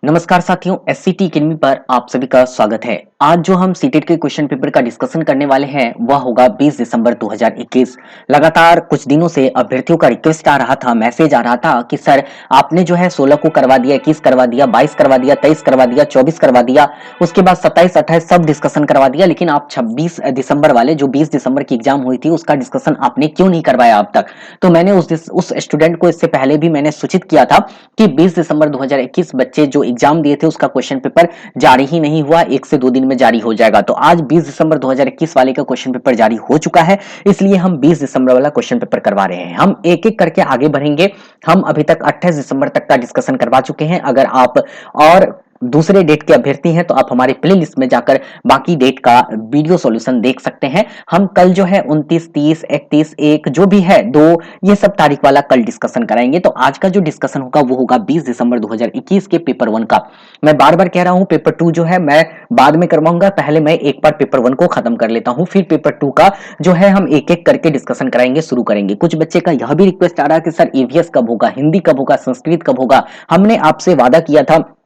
नमस्कार साथियों, एससीटी अकेडमी पर आप सभी का स्वागत है। आज जो हम सीटेट के क्वेश्चन पेपर का डिस्कशन करने वाले हैं वह होगा 20 दिसंबर 2021। लगातार कुछ दिनों से अभ्यर्थियों का रिक्वेस्ट आ रहा था, मैसेज आ रहा था कि सर आपने जो है 16 को करवा दिया, 21 करवा दिया, 22 करवा दिया, 23 करवा दिया, 24 करवा दिया, उसके बाद 27 28 सब डिस्कशन करवा दिया, लेकिन आप 26 दिसंबर वाले जो 20 दिसंबर की एग्जाम हुई थी उसका डिस्कशन आपने क्यों नहीं करवाया अब तक। तो मैंने उस स्टूडेंट को इससे पहले भी मैंने सूचित किया था कि 20 दिसंबर 2021 बच्चे जो एग्जाम दिए थे उसका क्वेश्चन पेपर जारी ही नहीं हुआ, 1 से 2 दिन में जारी हो जाएगा। तो आज 20 दिसंबर 2021 वाले का क्वेश्चन पेपर जारी हो चुका है, इसलिए हम 20 दिसंबर वाला क्वेश्चन पेपर करवा रहे हैं। हम एक एक करके आगे बढ़ेंगे। हम अभी तक 28 दिसंबर तक का डिस्कशन करवा चुके हैं। अगर आप और दूसरे डेट के अभ्यर्थी हैं तो आप हमारे प्ले लिस्ट में जाकर बाकी डेट का वीडियो सॉल्यूशन देख सकते हैं। हम कल जो है 29 30 31 1 जो भी है 2 ये सब तारीख वाला कल डिस्कशन कराएंगे। तो आज का जो डिस्कशन होगा वो होगा 20 दिसंबर 2021 के पेपर 1 का। मैं बार बार कह रहा हूं पेपर 2 जो है मैं बाद में करवाऊंगा, पहले मैं एक बार पेपर 1 को खत्म कर लेता हूं, फिर पेपर 2 का जो है हम एक एक करके डिस्कशन कराएंगे, शुरू करेंगे। कुछ बच्चे का यह भी रिक्वेस्ट आ रहा है कि सर ईवीएस कब होगा, हिंदी कब होगा, संस्कृत कब होगा। हमने आपसे वादा किया था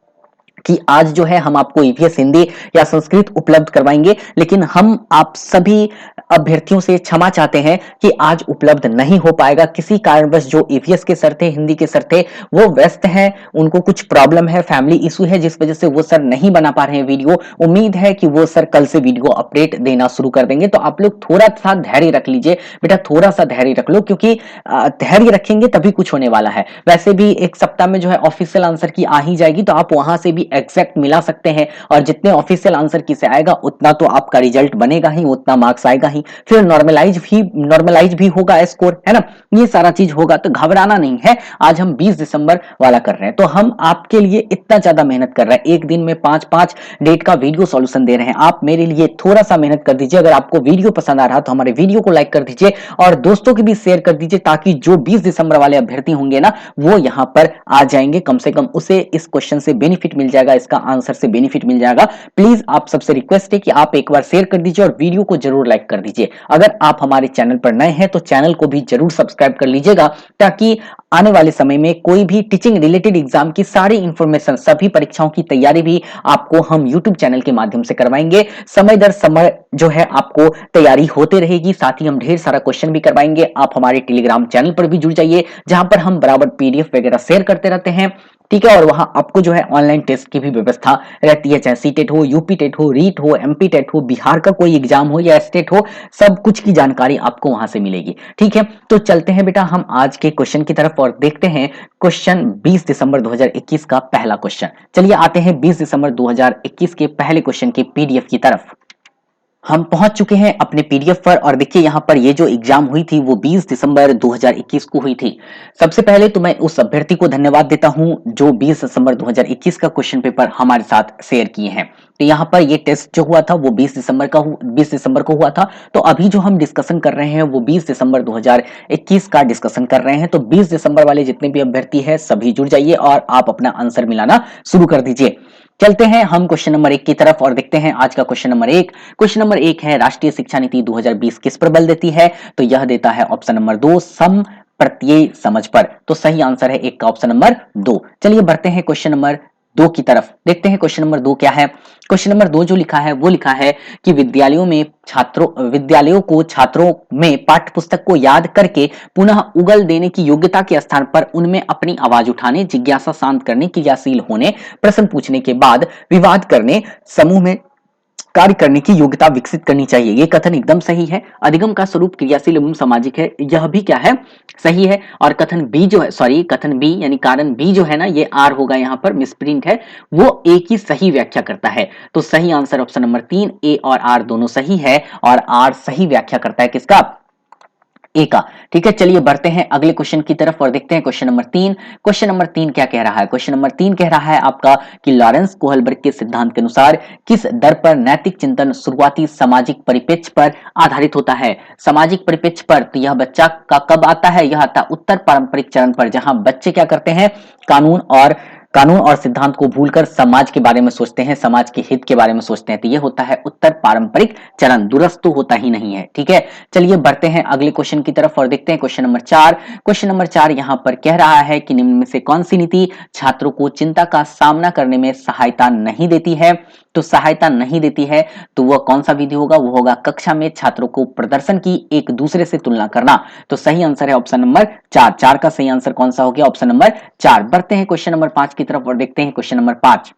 कि आज जो है हम आपको ईवीएस हिंदी या संस्कृत उपलब्ध करवाएंगे, लेकिन हम आप सभी अभ्यर्थियों से क्षमा चाहते हैं कि आज उपलब्ध नहीं हो पाएगा। किसी कारणवश जो ईवीएस के सर थे, हिंदी के सर थे, वो व्यस्त हैं, उनको कुछ प्रॉब्लम है, फैमिली इशू है, जिस वजह से वो सर नहीं बना पा रहे हैं वीडियो। उम्मीद है कि वो सर कल से वीडियो अपडेट देना शुरू कर देंगे। तो आप लोग थोड़ा सा धैर्य रख लीजिए बेटा, थोड़ा सा धैर्य रख लो, क्योंकि धैर्य रखेंगे तभी कुछ होने वाला है। वैसे भी एक सप्ताह में जो है ऑफिशियल आंसर की आ ही जाएगी, तो आप वहां से भी एग्जैक्ट मिला सकते हैं, और जितने ऑफिशियल आंसर की से आएगा उतना तो आपका रिजल्ट बनेगा ही, उतना मार्क्स आएगा ही, फिर नॉर्मलाइज भी होगा स्कोर, है ना। ये सारा चीज होगा, तो घबराना नहीं है। आज हम 20 दिसंबर वाला कर रहे हैं, तो हम आपके लिए इतना ज्यादा मेहनत कर रहे हैं, एक दिन में 5-5 डेट का वीडियो सॉल्यूशन दे रहे हैं। आप मेरे लिए थोड़ा सा मेहनत कर दीजिए। अगर आपको वीडियो पसंद आ रहा तो हमारे वीडियो को लाइक कर दीजिए और दोस्तों की भी शेयर कर दीजिए, ताकि जो 20 दिसंबर वाले अभ्यर्थी होंगे ना वो यहां पर आ जाएंगे, कम से कम उसे इस क्वेश्चन से बेनिफिट मिल जाएगा, इसका आंसर से बेनिफिट मिल जाएगा। प्लीज आप सबसे रिक्वेस्ट है कि आप एक बार शेयर कर दीजिए और वीडियो को जरूर लाइक कर दीजिए। अगर आप हमारे चैनल पर नए हैं तो चैनल को भी जरूर सब्सक्राइब कर लीजिएगा, ताकि आने वाले समय में कोई भी टीचिंग रिलेटेड एग्जाम की सारी इंफॉर्मेशन, सभी परीक्षाओं की तैयारी भी आपको हम यूट्यूब चैनल के माध्यम से करवाएंगे। समय दर समय जो है आपको तैयारी होते रहेगी, साथ ही हम ढेर सारा क्वेश्चन भी करवाएंगे। आप हमारे टेलीग्राम चैनल पर भी जुड़ जाइए, जहां पर हम बराबर पीडीएफ वगैरह शेयर करते रहते हैं, ठीक है। और वहां आपको जो है ऑनलाइन टेस्ट की भी व्यवस्था रहती है, चाहे सीटेट हो, यूपी टेट हो, रीट हो, एमपी टेट हो, बिहार का कोई एग्जाम हो या स्टेट हो, सब कुछ की जानकारी आपको वहां से मिलेगी, ठीक है। तो चलते हैं बेटा हम आज के क्वेश्चन की तरफ और देखते हैं क्वेश्चन 20 दिसंबर 2021 का पहला क्वेश्चन। चलिए आते हैं 20 दिसंबर 2021 के पहले क्वेश्चन के पीडीएफ की तरफ। हम पहुंच चुके हैं अपने पीडीएफ पर, और देखिए यहां पर ये जो एग्जाम हुई थी वो 20 दिसंबर 2021 को हुई थी। सबसे पहले तो मैं उस अभ्यर्थी को धन्यवाद देता हूं जो 20 दिसंबर 2021 का क्वेश्चन पेपर हमारे साथ शेयर किए हैं। तो यहाँ पर ये टेस्ट जो हुआ था वो 20 दिसंबर को हुआ था। तो अभी जो हम डिस्कशन कर रहे हैं वो 20 दिसंबर 2021 का डिस्कशन कर रहे हैं। तो 20 दिसंबर वाले जितने भी अभ्यर्थी हैं सभी जुड़ जाइए और आप अपना आंसर मिलाना शुरू कर दीजिए। चलते हैं हम क्वेश्चन नंबर 1 की तरफ और देखते हैं आज का क्वेश्चन नंबर 1। क्वेश्चन नंबर 1 है राष्ट्रीय शिक्षा नीति 2020 किस पर बल देती है। तो यह देता है ऑप्शन नंबर 2 सम प्रत्यय समझ पर। तो सही आंसर है 1 का ऑप्शन नंबर 2। चलिए बढ़ते हैं क्वेश्चन नंबर 2 की तरफ, देखते हैं क्वेश्चन नंबर 2 क्या है। क्वेश्चन नंबर 2 जो लिखा है वो लिखा है कि विद्यालयों को छात्रों में पाठ्य पुस्तक को याद करके पुनः उगल देने की योग्यता के स्थान पर उनमें अपनी आवाज उठाने, जिज्ञासा शांत करने, क्रियाशील होने, प्रश्न पूछने के बाद विवाद करने, समूह में कार्य करने की योग्यता विकसित करनी चाहिए। ये कथन एकदम सही है। अधिगम का स्वरूप क्रियाशील एवं सामाजिक है, यह भी क्या है, सही है। और कथन बी जो है, कथन बी यानी कारण बी जो है ना, ये आर होगा, यहाँ पर मिसप्रिंट है, वो ए की सही व्याख्या करता है। तो सही आंसर ऑप्शन नंबर 3 ए और आर दोनों सही है, और आर सही व्याख्या करता है किसका, ए का, ठीक है। चलिए बढ़ते हैं अगले क्वेश्चन की तरफ और देखते हैं क्वेश्चन नंबर 3। क्वेश्चन नंबर 3 क्या कह रहा है। क्वेश्चन नंबर 3 कह रहा है आपका कि लॉरेंस कोहलबर्ग के सिद्धांत के अनुसार किस दर पर नैतिक चिंतन शुरुआती सामाजिक परिप्रेक्ष्य पर आधारित होता है। सामाजिक परिप्रेक्ष्य पर तो यह बच्चा का कब आता है, यह आता है उत्तर पारंपरिक चरण पर, जहां बच्चे क्या करते हैं, कानून और कानून और सिद्धांत को भूलकर समाज के बारे में सोचते हैं, समाज के हित के बारे में सोचते हैं, तो ये होता है उत्तर पारंपरिक चरण, दूरस्थ तो होता ही नहीं है। ठीक है, चलिए बढ़ते हैं अगले क्वेश्चन की तरफ और देखते हैं क्वेश्चन नंबर 4। क्वेश्चन नंबर 4 यहाँ पर कह रहा है कि निम्न में से कौन सी नीति छात्रों को चिंता का सामना करने में सहायता नहीं देती है। तो सहायता नहीं देती है तो वह कौन सा विधि होगा, वो होगा कक्षा में छात्रों को प्रदर्शन की एक दूसरे से तुलना करना। तो सही आंसर है ऑप्शन नंबर 4। 4 का सही आंसर कौन सा हो गया, ऑप्शन नंबर 4। बढ़ते हैं क्वेश्चन नंबर 5 की तरफ और देखते हैं क्वेश्चन नंबर 5।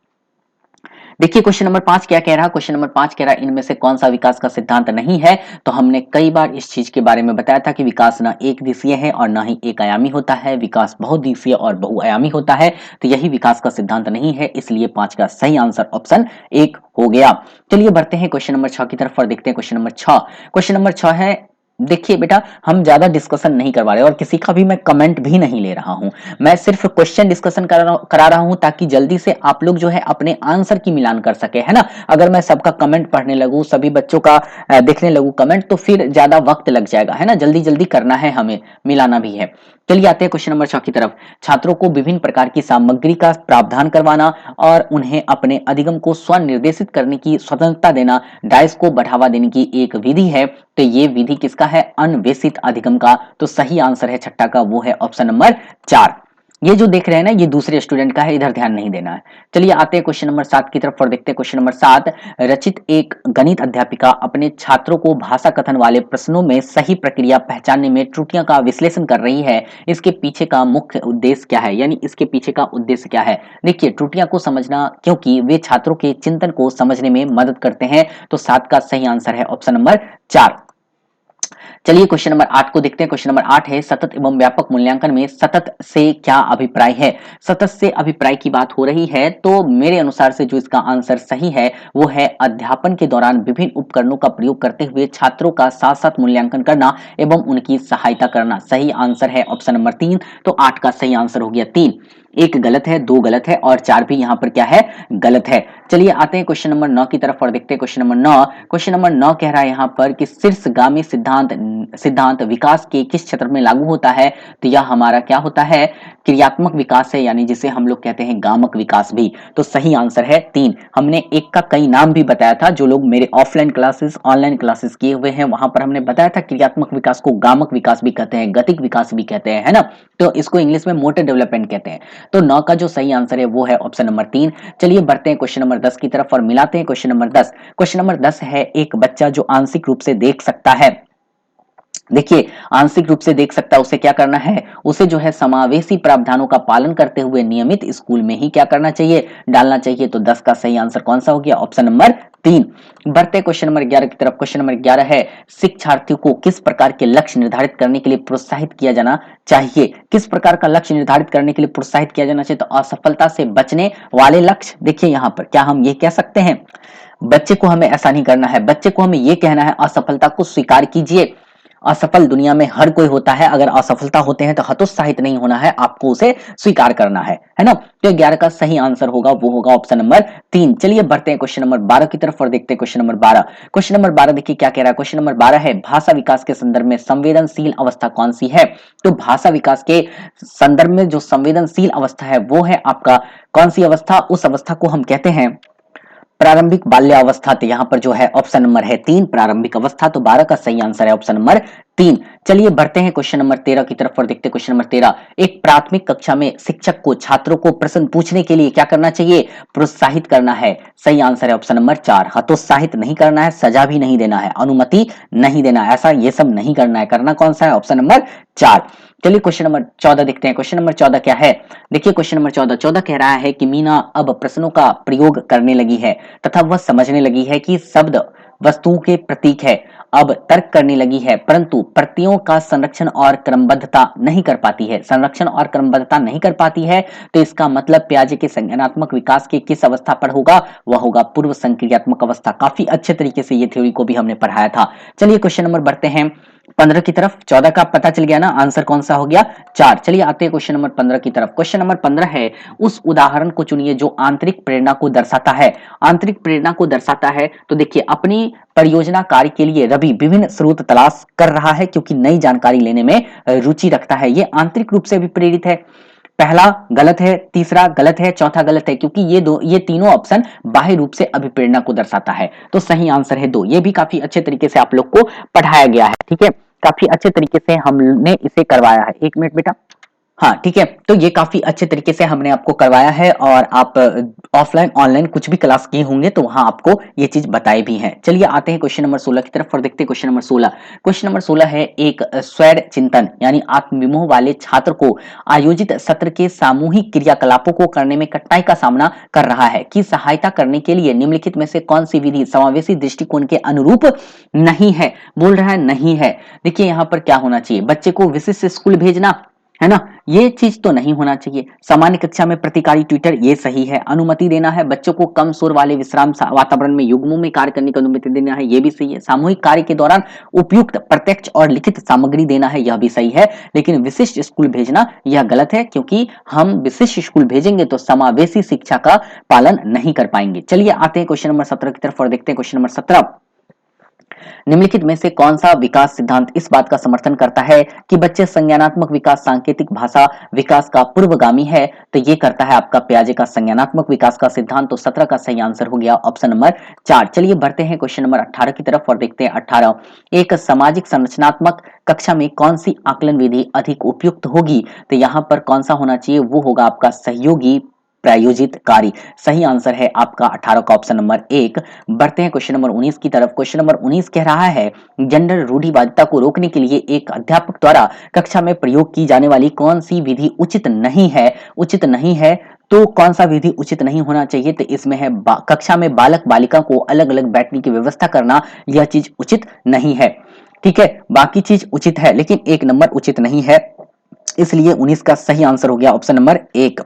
देखिए क्वेश्चन नंबर 5 क्या कह रहा है, क्वेश्चन नंबर 5 कह रहा है इनमें से कौन सा विकास का सिद्धांत नहीं है। तो हमने कई बार इस चीज के बारे में बताया था कि विकास ना एक दिशीय है और ना ही एक आयामी होता है, विकास बहुदिशीय और बहुआयामी होता है। तो यही विकास का सिद्धांत नहीं है, इसलिए 5 का सही आंसर ऑप्शन 1 हो गया। चलिए बढ़ते हैं क्वेश्चन नंबर 6 की तरफ और देखते हैं क्वेश्चन नंबर 6। क्वेश्चन नंबर 6 है, देखिए बेटा हम ज्यादा डिस्कशन नहीं करवा रहे और किसी का भी मैं कमेंट भी नहीं ले रहा हूं, मैं सिर्फ क्वेश्चन डिस्कशन करा रहा हूं ताकि जल्दी से आप लोग जो है अपने आंसर की मिलान कर सके, है ना। अगर मैं सबका कमेंट पढ़ने लगूं, सभी बच्चों का देखने लगूं कमेंट, तो फिर ज्यादा वक्त लग जाएगा, है ना। जल्दी जल्दी करना है, हमें मिलाना भी है। चलिए आते हैं क्वेश्चन नंबर 6 की तरफ। छात्रों को विभिन्न प्रकार की सामग्री का प्रावधान करवाना और उन्हें अपने अधिगम को स्व निर्देशित करने की स्वतंत्रता देना डाइस को बढ़ावा देने की एक विधि है। तो ये विधि किसका है, अन्वेषित अधिगम का। तो सही आंसर है छठा का, वो है ऑप्शन नंबर 4। ये जो देख रहे हैं ना, ये दूसरे स्टूडेंट का है, इधर ध्यान नहीं देना है। चलिए आते हैं क्वेश्चन नंबर 7 की तरफ और देखते हैं क्वेश्चन नंबर 7। रचित एक गणित अध्यापिका अपने छात्रों को भाषा कथन वाले प्रश्नों में सही प्रक्रिया पहचानने में त्रुटियों का विश्लेषण कर रही है। इसके पीछे का मुख्य उद्देश्य क्या है, यानी इसके पीछे का उद्देश्य क्या है। देखिए त्रुटियों को समझना, क्योंकि वे छात्रों के चिंतन को समझने में मदद करते हैं। तो 7 का सही आंसर है ऑप्शन नंबर 4। चलिए क्वेश्चन नंबर 8 को देखते हैं। क्वेश्चन नंबर 8 है, सतत एवं व्यापक मूल्यांकन में सतत से क्या अभिप्राय है। सतत से अभिप्राय की बात हो रही है, तो मेरे अनुसार से जो इसका आंसर सही है वो है अध्यापन के दौरान विभिन्न उपकरणों का प्रयोग करते हुए छात्रों का साथ साथ मूल्यांकन करना एवं उनकी सहायता करना। सही आंसर है ऑप्शन नंबर 3। तो 8 का सही आंसर हो गया 3। एक गलत है, 2 गलत है और 4 भी यहाँ पर क्या है, गलत है। चलिए आते हैं क्वेश्चन नंबर 9 की तरफ और देखते हैं क्वेश्चन नंबर 9। क्वेश्चन नंबर 9 कह रहा है यहाँ पर कि शीर्षगामी सिद्धांत विकास के किस क्षेत्र में लागू होता है। तो यह हमारा क्या होता है, क्रियात्मक विकास है, यानी जिसे हम लोग कहते हैं गामक विकास भी। तो सही आंसर है 3। हमने एक का कई नाम भी बताया था, जो लोग मेरे ऑफलाइन क्लासेस ऑनलाइन क्लासेस किए हुए हैं वहां पर हमने बताया था क्रियात्मक विकास को गामक विकास भी कहते हैं, गतिक विकास भी कहते हैं, है ना। तो इसको इंग्लिश में मोटर डेवलपमेंट कहते हैं। तो 9 का जो सही आंसर है वो है ऑप्शन नंबर 3। चलिए बढ़ते हैं क्वेश्चन नंबर 10 की तरफ और मिलाते हैं क्वेश्चन नंबर 10। क्वेश्चन नंबर 10 है, एक बच्चा जो आंशिक रूप से देख सकता है। देखिए आंशिक रूप से देख सकता है, उसे क्या करना है, उसे जो है समावेशी प्रावधानों का पालन करते हुए नियमित स्कूल में ही क्या करना चाहिए, डालना चाहिए। तो 10 का सही आंसर कौन सा हो गया, ऑप्शन नंबर 3। बढ़ते क्वेश्चन नंबर 11 की तरफ। क्वेश्चन नंबर 11 है, शिक्षार्थियों को किस प्रकार के लक्ष्य निर्धारित करने के लिए प्रोत्साहित किया जाना चाहिए। किस प्रकार का लक्ष्य निर्धारित करने के लिए प्रोत्साहित किया जाना चाहिए। तो असफलता से बचने वाले लक्ष्य। देखिए यहाँ पर क्या हम ये कह सकते हैं, बच्चे को हमें ऐसा नहीं करना है, बच्चे को हमें ये कहना है असफलता को स्वीकार कीजिए। असफल दुनिया में हर कोई होता है, अगर असफलता होते हैं तो हतोत्साहित नहीं होना है, आपको उसे स्वीकार करना है ना। तो 11 का सही आंसर होगा वो होगा ऑप्शन नंबर 3। चलिए बढ़ते हैं क्वेश्चन नंबर 12 की तरफ और देखते हैं क्वेश्चन नंबर 12। क्वेश्चन नंबर 12 देखिए क्या कह रहा है, क्वेश्चन नंबर 12 है, भाषा विकास के संदर्भ में संवेदनशील अवस्था कौन सी है। तो भाषा विकास के संदर्भ में जो संवेदनशील अवस्था है वो है आपका कौन सी अवस्था, उस अवस्था को हम कहते हैं प्रारंभिक बाल्यावस्था। तो यहाँ पर जो है ऑप्शन नंबर है 3 प्रारंभिक अवस्था। तो 12 का सही आंसर है ऑप्शन नंबर 3। चलिए बढ़ते हैं क्वेश्चन नंबर 13 की तरफ और देखते हैं क्वेश्चन नंबर 13। एक प्राथमिक कक्षा में शिक्षक को छात्रों को प्रश्न पूछने के लिए क्या करना चाहिए, प्रोत्साहित करना है। सही आंसर है ऑप्शन नंबर 4। हतोत्साहित नहीं करना है, सजा भी नहीं देना है, अनुमति नहीं देना है, ऐसा ये सब नहीं करना है। करना कौन सा है, ऑप्शन नंबर 4। चलिए क्वेश्चन नंबर 14 देखते हैं। क्वेश्चन नंबर 14 क्या है, देखिए क्वेश्चन नंबर 14 कह रहा है कि मीना अब प्रश्नों का प्रयोग करने लगी है तथा वह समझने लगी है कि शब्द वस्तुओं के प्रतीक है। अब तर्क करने लगी है, परंतु प्रतियों का संरक्षण और क्रमबद्धता नहीं कर पाती है। संरक्षण और क्रमबद्धता नहीं कर पाती है, तो इसका मतलब पियाजे के संज्ञानात्मक विकास के किस अवस्था पर होगा, वह होगा पूर्व संक्रियात्मक अवस्था। काफी अच्छे तरीके से ये थ्योरी को भी हमने पढ़ाया था। चलिए क्वेश्चन नंबर बढ़ते हैं 15 की तरफ। 14 का पता चल गया ना, आंसर कौन सा हो गया, 4। चलिए आते हैं क्वेश्चन नंबर 15 की तरफ। क्वेश्चन नंबर 15 है, उस उदाहरण को चुनिए जो आंतरिक प्रेरणा को दर्शाता है। आंतरिक प्रेरणा को दर्शाता है, तो देखिए अपनी परियोजना कार्य के लिए रवि विभिन्न स्रोत तलाश कर रहा है, क्योंकि नई जानकारी लेने में रुचि रखता है। ये आंतरिक रूप से भी प्रेरित है। पहला गलत है, तीसरा गलत है, चौथा गलत है, क्योंकि ये तीनों ऑप्शन बाह्य रूप से अभिप्रेरणा को दर्शाता है। तो सही आंसर है 2। ये भी काफी अच्छे तरीके से आप लोग को पढ़ाया गया है, ठीक है, काफी अच्छे तरीके से हमने इसे करवाया है। एक मिनट बेटा। हाँ ठीक है, तो ये काफी अच्छे तरीके से हमने आपको करवाया है, और आप ऑफलाइन ऑनलाइन कुछ भी क्लास किए होंगे तो वहां आपको ये चीज बताई भी है। चलिए आते हैं क्वेश्चन नंबर 16 की तरफ और देखते हैं क्वेश्चन नंबर 16। क्वेश्चन नंबर 16 है, एक स्वैर चिंतन यानी आत्मविमोह वाले छात्र को आयोजित सत्र के सामूहिक क्रियाकलापों को करने में कठिनाई का सामना कर रहा है की सहायता करने के लिए निम्नलिखित में से कौन सी विधि समावेशी दृष्टिकोण के अनुरूप नहीं है। बोल रहा है नहीं है। देखिए यहाँ पर क्या होना चाहिए, बच्चे को विशिष्ट स्कूल भेजना, है ना, ये चीज तो नहीं होना चाहिए। सामान्य कक्षा में प्रतिकारी ट्विटर, ये सही है। अनुमति देना है बच्चों को कम शोर वाले विश्राम वातावरण में युग्मों में कार्य करने की अनुमति देना है, ये भी सही है। सामूहिक कार्य के दौरान उपयुक्त प्रत्यक्ष और लिखित सामग्री देना है, यह भी सही है। लेकिन विशिष्ट स्कूल भेजना यह गलत है, क्योंकि हम विशिष्ट स्कूल भेजेंगे तो समावेशी शिक्षा का पालन नहीं कर पाएंगे। चलिए आते हैं क्वेश्चन नंबर 17 की तरफ और देखते हैं क्वेश्चन नंबर 17। निम्नलिखित में से कौन सा विकास सिद्धांत इस बात का समर्थन करता है कि बच्चे संज्ञानात्मक विकास सांकेतिक भाषा विकास का पूर्वगामी है। तो ये करता है आपका पियाजे का संज्ञानात्मक विकास का सिद्धांत। तो 17 का सही आंसर हो गया ऑप्शन नंबर 4। चलिए बढ़ते हैं क्वेश्चन नंबर 18 की तरफ और देखते हैं 18। एक सामाजिक संरचनात्मक कक्षा में कौन सी आकलन विधि अधिक उपयुक्त होगी। तो यहाँ पर कौन सा होना चाहिए, वो होगा आपका सहयोगी प्रायोजित कार्य। सही आंसर है आपका 18 का ऑप्शन नंबर 1। बढ़ते हैं क्वेश्चन नंबर 19 की तरफ। क्वेश्चन नंबर 19 कह रहा है, जेंडर रूढ़िवादिता को रोकने के लिए एक अध्यापक द्वारा कक्षा में प्रयोग की जाने वाली कौन सी विधि उचित नहीं है। उचित नहीं है तो कौन सा विधि उचित नहीं होना चाहिए, तो इसमें है कक्षा में बालक बालिका को अलग अलग बैठने की व्यवस्था करना, यह चीज उचित नहीं है। ठीक है, बाकी चीज उचित है लेकिन एक नंबर उचित नहीं है, इसलिए 19 का सही आंसर हो गया ऑप्शन नंबर 1।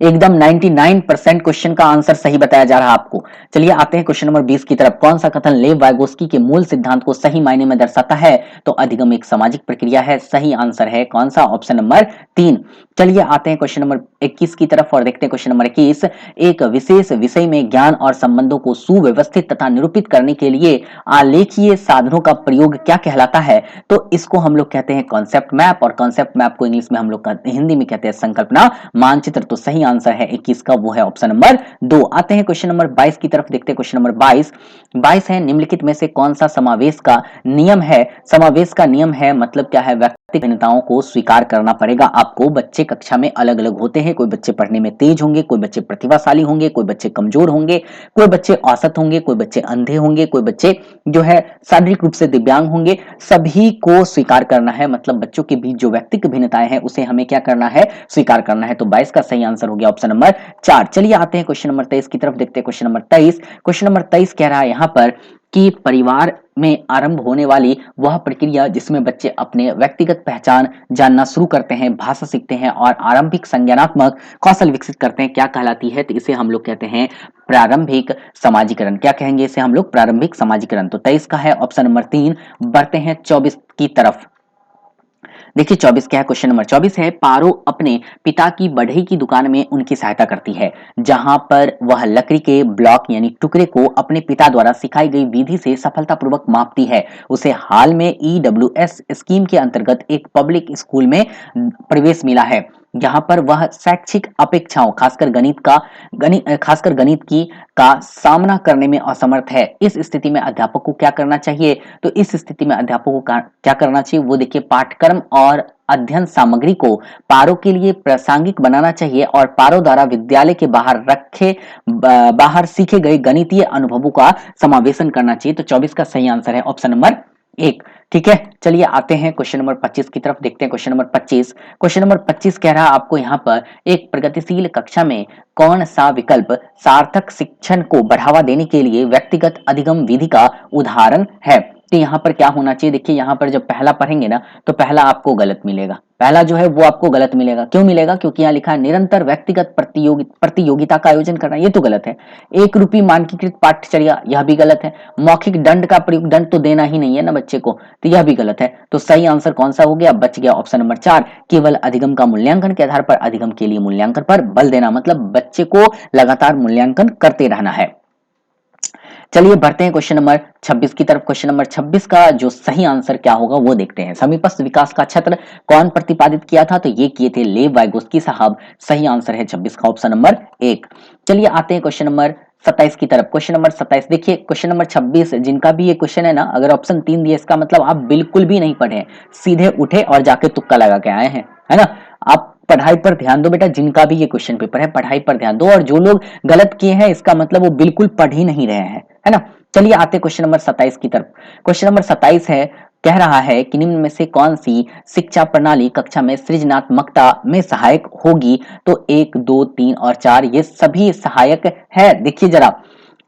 एकदम 99% क्वेश्चन का आंसर सही बताया जा रहा है आपको। चलिए आते हैं क्वेश्चन नंबर 20 की तरफ। कौन सा कथन लेव वाइगोस्की के मूल सिद्धांत को सही मायने में दर्शाता है। तो अधिगम एक सामाजिक प्रक्रिया है। सही आंसर है कौन सा, ऑप्शन नंबर 3। चलिए आते हैं क्वेश्चन नंबर 21 की तरफ और देखते हैं क्वेश्चन नंबर 21। एक विशेष विषय में ज्ञान और संबंधों को सुव्यवस्थित तथा निरूपित करने के लिए आलेखीय साधनों का प्रयोग क्या कहलाता है। तो इसको हम लोग कहते हैं कॉन्सेप्ट मैप, और कॉन्सेप्ट मैप को इंग्लिश में हम लोग हिंदी में कहते हैं संकल्पना मानचित्र। तो सही आंसर है 21 का, वो है ऑप्शन नंबर 2। आते हैं क्वेश्चन नंबर 22 की तरफ, देखते हैं क्वेश्चन नंबर 22 है, निम्नलिखित में से कौन सा समावेश का नियम है। समावेश का नियम है मतलब क्या है, व्यक्तिगत भिन्नताओं को स्वीकार करना पड़ेगा आपको। बच्चे कक्षा में अलग अलग होते हैं, कोई बच्चे पढ़ने में तेज होंगे, कोई बच्चे प्रतिभाशाली होंगे, कोई बच्चे कमजोर होंगे, कोई बच्चे औसत होंगे, कोई बच्चे अंधे होंगे, कोई बच्चे जो है शारीरिक रूप से दिव्यांग होंगे। सभी को स्वीकार करना है, मतलब बच्चों के बीच जो व्यक्तिगत भिन्नताएं हैं उसे हमें क्या करना है, स्वीकार करना है। तो 22 का सही आंसर हो गया ऑप्शन नंबर 4। चलिए आते हैं क्वेश्चन नंबर 23 की तरफ, देखते हैं क्वेश्चन नंबर 23। क्वेश्चन नंबर 23 कह रहा है यहाँ पर कि परिवार में आरंभ होने वाली वह प्रक्रिया जिसमें बच्चे अपने व्यक्तिगत पहचान जानना शुरू करते हैं, भाषा सीखते हैं और आरंभिक संज्ञानात्मक कौशल विकसित करते हैं, क्या कहलाती है। तो इसे हम लोग कहते हैं प्रारंभिक समाजीकरण। क्या कहेंगे इसे हम लोग, प्रारंभिक समाजीकरण। तो 23 का है ऑप्शन नंबर 3। बढ़ते हैं 24 की तरफ। देखिए 24 क्या है, क्वेश्चन नंबर 24 है, पारो अपने पिता की बढ़ई की दुकान में उनकी सहायता करती है, जहां पर वह लकड़ी के ब्लॉक यानी टुकड़े को अपने पिता द्वारा सिखाई गई विधि से सफलतापूर्वक मापती है। उसे हाल में ईडब्ल्यूएस स्कीम के अंतर्गत एक पब्लिक स्कूल में प्रवेश मिला है, जहां पर वह शैक्षिक अपेक्षाओं खासकर गणित की का सामना करने में असमर्थ है। इस स्थिति में अध्यापक को क्या करना चाहिए। तो इस स्थिति में अध्यापक को क्या करना चाहिए, वो देखिए पाठ्यक्रम और अध्ययन सामग्री को पारो के लिए प्रासंगिक बनाना चाहिए और पारो द्वारा विद्यालय के बाहर सीखे गए गणितीय अनुभवों का समावेशन करना चाहिए। तो 24 का सही आंसर है ऑप्शन नंबर 1। ठीक है, चलिए आते हैं क्वेश्चन नंबर 25 की तरफ, देखते हैं क्वेश्चन नंबर 25। क्वेश्चन नंबर 25 कह रहा है आपको यहाँ पर एक प्रगतिशील कक्षा में कौन सा विकल्प सार्थक शिक्षण को बढ़ावा देने के लिए व्यक्तिगत अधिगम विधि का उदाहरण है। तो यहाँ पर क्या होना चाहिए, देखिए यहाँ पर जब पहला पढ़ेंगे ना तो पहला आपको गलत मिलेगा, पहला जो है वो आपको गलत मिलेगा। क्यों मिलेगा, क्योंकि यहाँ लिखा है निरंतर व्यक्तिगत प्रतियोगिता का आयोजन करना, ये तो गलत है। एक रूपी मानकीकृत पाठ्यचर्या, यह भी गलत है। मौखिक दंड का प्रयोग, दंड तो देना ही नहीं है ना बच्चे को, तो यह भी गलत है। तो सही आंसर कौन सा हो गया, बच गया ऑप्शन नंबर 4। केवल अधिगम का मूल्यांकन के आधार पर अधिगम के लिए मूल्यांकन पर बल देना, मतलब बच्चे को लगातार मूल्यांकन करते रहना है। चलिए बढ़ते हैं क्वेश्चन नंबर 26 की तरफ। क्वेश्चन नंबर 26 का जो सही आंसर क्या होगा वो देखते हैं। समीपस्थ विकास का क्षेत्र कौन प्रतिपादित किया था? तो ये किए थे लेव वाइगोस्की साहब। सही आंसर है 26 का ऑप्शन नंबर 1। चलिए आते हैं क्वेश्चन नंबर 27 की तरफ। क्वेश्चन नंबर 27 देखिए, क्वेश्चन नंबर 26 जिनका भी ये क्वेश्चन है ना, अगर ऑप्शन 3 दिए इसका मतलब आप बिल्कुल भी नहीं पढ़े, सीधे उठे और जाके तुक्का लगा के आए हैं, है ना। आप पढ़ाई पर ध्यान दो बेटा, जिनका भी ये क्वेश्चन पेपर है पढ़ाई पर ध्यान दो, और जो लोग गलत किए हैं इसका मतलब वो बिल्कुल पढ़ ही नहीं रहे हैं, है ना। चलिए आते क्वेश्चन नंबर 27 की तरफ। क्वेश्चन नंबर 27 है, कह रहा है कि निम्न में से कौन सी शिक्षा प्रणाली कक्षा में सृजनात्मकता में सहायक होगी? तो 1, 2, 3 और 4 ये सभी सहायक है। देखिए जरा,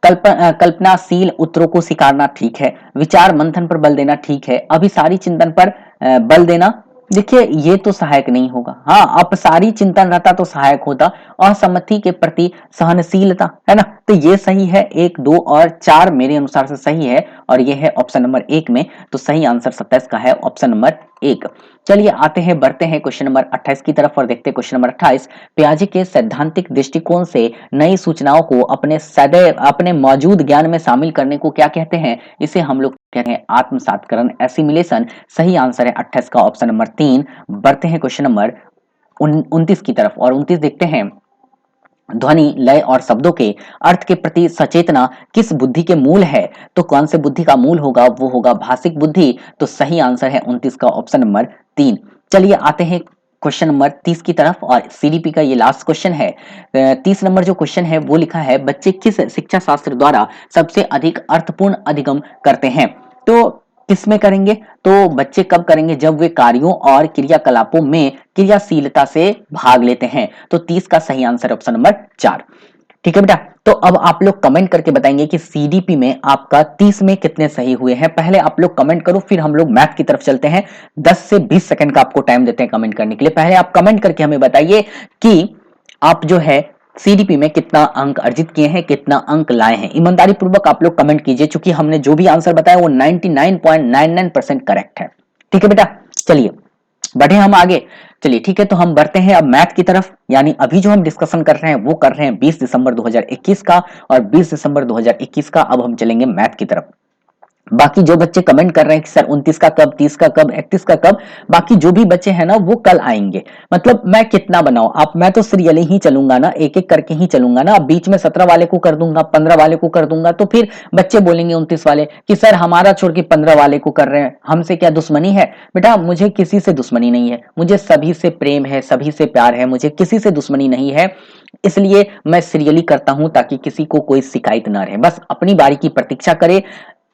कल्पनाशील उत्तरों को स्वीकारना ठीक है, विचार मंथन पर बल देना ठीक है, अभिसारी चिंतन पर बल देना, देखिए ये तो सहायक नहीं होगा। हाँ, अपसारी चिंतन रहता तो सहायक होता। असम्मति के प्रति सहनशीलता, है ना, तो ये सही है। 1, 2 और 4 मेरे अनुसार से सही है, और ये है ऑप्शन नंबर 1 में। तो सही आंसर 27 का है ऑप्शन नंबर 1। चलिए आते हैं, बढ़ते हैं क्वेश्चन नंबर 28 की तरफ और देखते हैं क्वेश्चन नंबर 28। पियाजे के सैद्धांतिक दृष्टिकोण से नई सूचनाओं को अपने सदैव अपने मौजूद ज्ञान में शामिल करने को क्या कहते हैं? इसे हम लोग कहते हैं आत्मसातकरण, एसिमिलेशन। सही आंसर है 28 का ऑप्शन नंबर 3। बढ़ते हैं क्वेश्चन नंबर 29 की तरफ और 29 देखते हैं। ध्वनि, लय और शब्दों के अर्थ के प्रति सचेतना किस बुद्धि के मूल है? तो कौन से बुद्धि का मूल होगा? वो होगा भाषिक बुद्धि। तो सही आंसर है 29 का ऑप्शन नंबर 3। चलिए आते हैं क्वेश्चन नंबर 30 की तरफ, और सीडीपी का ये लास्ट क्वेश्चन है। 30 नंबर जो क्वेश्चन है वो लिखा है, बच्चे किस शिक्षा शास्त्र द्वारा सबसे अधिक अर्थपूर्ण अधिगम करते हैं? तो किस में करेंगे? तो बच्चे कब करेंगे? जब वे कार्यों और क्रियाकलापों में क्रियाशीलता से भाग लेते हैं। तो 30 का सही आंसर ऑप्शन नंबर 4। ठीक है बेटा, तो अब आप लोग कमेंट करके बताएंगे कि सीडीपी में आपका 30 में कितने सही हुए हैं। पहले आप लोग कमेंट करो, फिर हम लोग मैथ की तरफ चलते हैं। 10 से 20 सेकंड का आपको टाइम देते हैं कमेंट करने के लिए। पहले आप कमेंट करके हमें बताइए कि आप जो है सीडीपी में कितना अंक अर्जित किए हैं, कितना अंक लाए हैं। ईमानदारी पूर्वक आप लोग कमेंट कीजिए, क्योंकि हमने जो भी आंसर बताया वो 99.99% करेक्ट है। ठीक है बेटा, चलिए बढ़े हम आगे। चलिए ठीक है, तो हम बढ़ते हैं अब मैथ की तरफ। यानी अभी जो हम डिस्कशन कर रहे हैं वो कर रहे हैं 20 दिसंबर 2021 का, और 20 दिसंबर 2021 का अब हम चलेंगे मैथ की तरफ। बाकी जो बच्चे कमेंट कर रहे हैं कि सर 29 का कब, 30 का कब, 31 का कब, बाकी जो भी बच्चे हैं ना वो कल आएंगे। मतलब मैं कितना बनाऊं आप, मैं तो सीरियली ही चलूंगा ना, एक एक करके ही चलूंगा ना। अब बीच में 17 वाले को कर दूंगा, 15 वाले को कर दूंगा, तो फिर बच्चे बोलेंगे 29 वाले कि सर हमारा छोड़ के 15 वाले को कर रहे हैं, हमसे क्या दुश्मनी है? बेटा मुझे किसी से दुश्मनी नहीं है, मुझे सभी से प्रेम है, सभी से प्यार है, मुझे किसी से दुश्मनी नहीं है। इसलिए मैं सीरियली करता हूं ताकि किसी को कोई शिकायत ना रहे, बस अपनी बारी की प्रतीक्षा करे।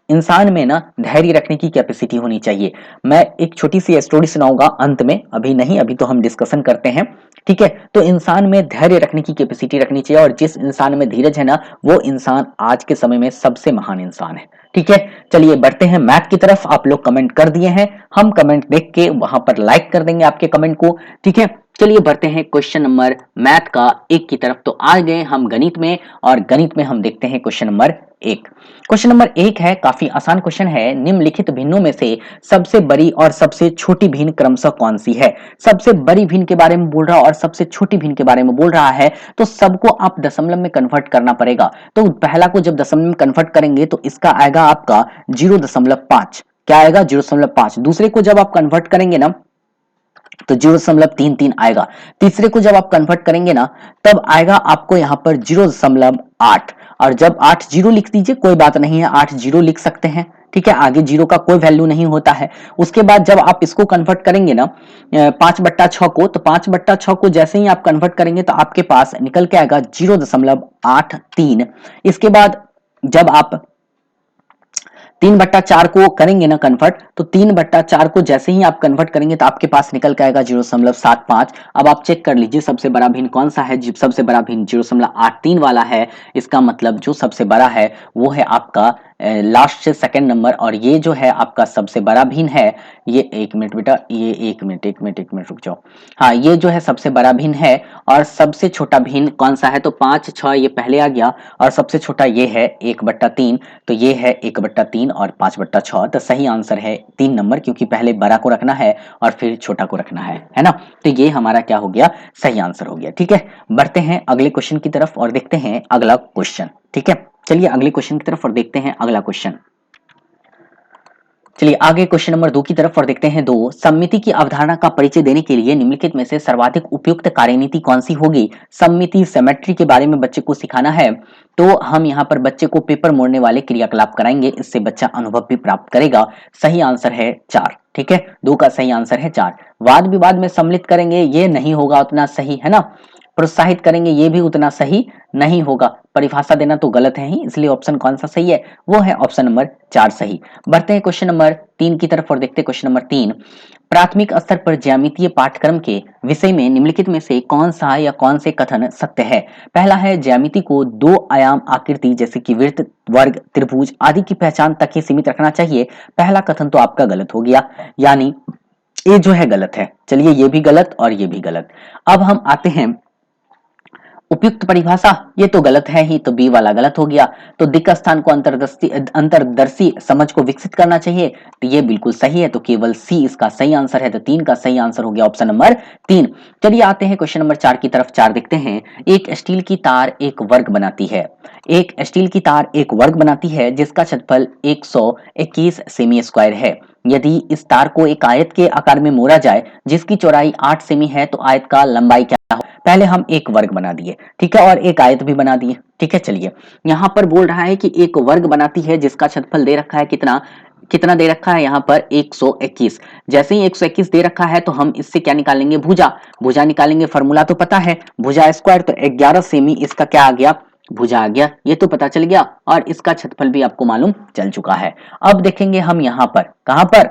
इंसान में ना धैर्य रखने की कैपेसिटी होनी चाहिए। मैं एक छोटी सी स्टोरी सुनाऊंगा अंत में, अभी नहीं, अभी तो हम डिस्कशन करते हैं। ठीक है, तो इंसान में धैर्य रखने की कैपेसिटी रखनी चाहिए, और जिस इंसान में धीरज है ना वो इंसान आज के समय में सबसे महान इंसान है। ठीक है, चलिए बढ़ते हैं मैथ की तरफ। आप लोग कमेंट कर दिए हैं, हम कमेंट देख के वहां पर लाइक कर देंगे आपके कमेंट को। ठीक है, चलिए बढ़ते हैं क्वेश्चन नंबर मैथ का 1 की तरफ। तो आ गए हम गणित में, और गणित में हम देखते हैं क्वेश्चन नंबर 1। क्वेश्चन नंबर 1 है, काफी आसान क्वेश्चन है। निम्नलिखित भिन्नों में से सबसे बड़ी और सबसे छोटी भिन्न क्रमशः कौन सी है? सबसे बड़ी भिन्न के बारे में बोल रहा है और सबसे छोटी भिन्न के बारे में बोल रहा है, तो सबको आप दशमलव में कन्वर्ट करना पड़ेगा। तो पहला को जब दशमलव में कन्वर्ट करेंगे तो इसका आएगा आपका 0.5। क्या आएगा? 0.5। दूसरे को जब आप कन्वर्ट करेंगे ना तो 0.33 आएगा। तीसरे को जब आप कन्वर्ट करेंगे ना तब आएगा आपको यहां पर 0.8। और जब 8 जीरो लिख दीजिए, कोई बात नहीं है, 8 जीरो लिख सकते हैं। ठीक है, आगे जीरो का कोई वैल्यू नहीं होता है। उसके बाद जब आप इसको कन्वर्ट करेंगे ना 5/6 को, तो 5/6 को जैसे ही आप कन्वर्ट करेंगे तो आपके पास निकल के आएगा 0.83। इसके बाद जब आप 3/4 को करेंगे ना कन्वर्ट, तो 3/4 को जैसे ही आप कन्वर्ट करेंगे तो आपके पास निकल के आएगा 0.75। अब आप चेक कर लीजिए सबसे बड़ा भिन्न कौन सा है। सबसे बड़ा भिन्न 0.83 वाला है। इसका मतलब जो सबसे बड़ा है वो है आपका लास्ट से सेकंड नंबर, और ये जो है आपका सबसे बड़ा भिन्न है। ये 1 मिनट बेटा, ये 1 मिनट रुक जाओ। हाँ, ये जो है सबसे बड़ा भिन्न है। और सबसे छोटा भिन्न कौन सा है? तो 5, 6 ये पहले आ गया, और सबसे छोटा ये है 1/3। तो ये है 1/3 और 5/6। तो सही आंसर है 3 नंबर, क्योंकि पहले बड़ा को रखना है और फिर छोटा को रखना है ना। तो ये हमारा क्या हो गया? सही आंसर हो गया। ठीक है, बढ़ते हैं अगले क्वेश्चन की तरफ और देखते हैं अगला क्वेश्चन। ठीक है, चलिए अगले क्वेश्चन की तरफ और देखते हैं अगला क्वेश्चन। चलिए आगे क्वेश्चन नंबर 2 की तरफ और देखते हैं। 2, सममिति की अवधारणा का परिचय देने के लिए निम्नलिखित में से सर्वाधिक उपयुक्त कार्यनीति कौन सी होगी? सममिति सिमेट्री के बारे में बच्चे को सिखाना है, तो हम यहाँ पर बच्चे को पेपर मोड़ने वाले क्रियाकलाप कराएंगे, इससे बच्चा अनुभव भी प्राप्त करेगा। सही आंसर है 4। ठीक है, 2 का सही आंसर है 4। वाद विवाद में सम्मिलित करेंगे, ये नहीं होगा उतना सही, है ना। प्रोत्साहित करेंगे, ये भी उतना सही नहीं होगा। परिभाषा देना तो गलत है ही, इसलिए ऑप्शन कौन सा सही है? वो है ऑप्शन नंबर 4 सही। बढ़ते हैं क्वेश्चन नंबर 3 की तरफ और देखते हैं क्वेश्चन नंबर 3। प्राथमिक स्तर पर ज्यामितीय पाठ्यक्रम के विषय में निम्नलिखित में से कौन सा या कौन से कथन सत्य है? पहला है, ज्यामिति को 2 आयाम आकृति जैसे कि वृत्त, वर्ग, त्रिभुज आदि की पहचान तक ही सीमित रखना चाहिए। पहला कथन तो आपका गलत हो गया, यानी ये जो है गलत है। चलिए ये भी गलत और ये भी गलत। अब हम आते हैं उपयुक्त परिभाषा, ये तो गलत है ही, तो बी वाला गलत हो गया। तो दिक् स्थान को अंतर्दर्शी समझ को विकसित करना चाहिए, तो ये बिल्कुल सही है, तो केवल सी इसका सही आंसर है। तो 3 का सही आंसर हो गया ऑप्शन नंबर 3। चलिए आते हैं क्वेश्चन नंबर 4 की तरफ। 4 देखते हैं, एक स्टील की तार एक वर्ग बनाती है। एक स्टील की तार एक वर्ग बनाती है जिसका क्षेत्रफल 121 सेमी स्क्वायर है। यदि इस तार को एक आयत के आकार में मोड़ा जाए जिसकी चौड़ाई 8 सेमी है, तो आयत का लंबाई क्या हो? पहले हम एक वर्ग बना दिए, ठीक है, और एक आयत भी बना दिए, ठीक है। चलिए यहाँ पर बोल रहा है कि एक वर्ग बनाती है जिसका क्षेत्रफल दे रखा है कितना कितना दे रखा है यहाँ पर 121। जैसे ही 121 दे रखा है तो हम इससे क्या निकालेंगे? भुजा। भुजा निकालेंगे, फॉर्मूला तो पता है, भुजा स्क्वायर, तो 11 सेमी इसका क्या आ गया? भुजा आ गया, ये तो पता चल गया, और इसका क्षेत्रफल भी आपको मालूम चल चुका है। अब देखेंगे हम यहाँ पर, कहां पर?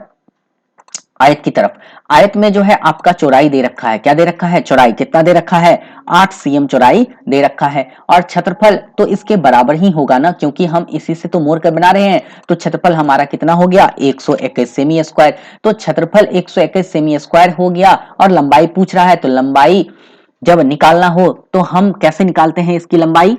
आयत की तरफ। आयत में जो है आपका चौड़ाई दे रखा है, क्या दे रखा है? चौड़ाई कितना दे रखा है? 8 सीएम चौड़ाई दे रखा है, और क्षेत्रफल तो इसके बराबर ही होगा ना, क्योंकि हम इसी से तो मोड़ कर बना रहे हैं। तो क्षेत्रफल हमारा कितना हो गया? 121 सेमी स्क्वायर। तो क्षेत्रफल 121 सेमी स्क्वायर हो गया, और लंबाई पूछ रहा है, तो लंबाई जब निकालना हो तो हम कैसे निकालते हैं इसकी लंबाई?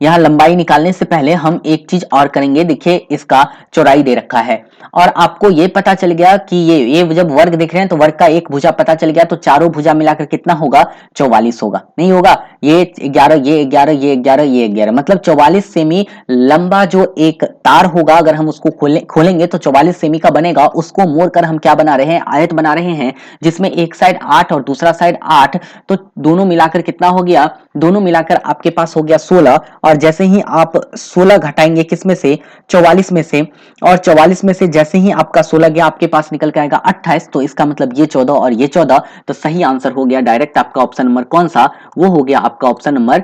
यहाँ लंबाई निकालने से पहले हम एक चीज और करेंगे। देखिए इसका चौड़ाई दे रखा है, और आपको ये पता चल गया कि ये जब वर्ग देख रहे हैं तो वर्ग का एक भुजा पता चल गया, तो चारों भुजा मिलाकर कितना होगा? 44 होगा। नहीं होगा? ये 11, ये 11, ये 11, ये 11, मतलब 44 सेमी लंबा जो एक तार होगा, अगर हम उसको खोलेंगे तो 44 सेमी का बनेगा। उसको मोड़कर हम क्या बना रहे हैं? आयत बना रहे हैं, जिसमें एक साइड 8 और दूसरा साइड 8, तो दोनों मिलाकर कितना हो गया? दोनों मिलाकर आपके पास हो गया 16। और जैसे ही आप 16 घटाएंगे किसमें से? 44 में से, और 44 में से जैसे ही आपका 16 गया, आपके पास निकल के आएगा 28। तो इसका मतलब ये 14 और ये 14, तो सही आंसर हो गया डायरेक्ट आपका ऑप्शन नंबर कौन सा? वो हो गया आपका ऑप्शन नंबर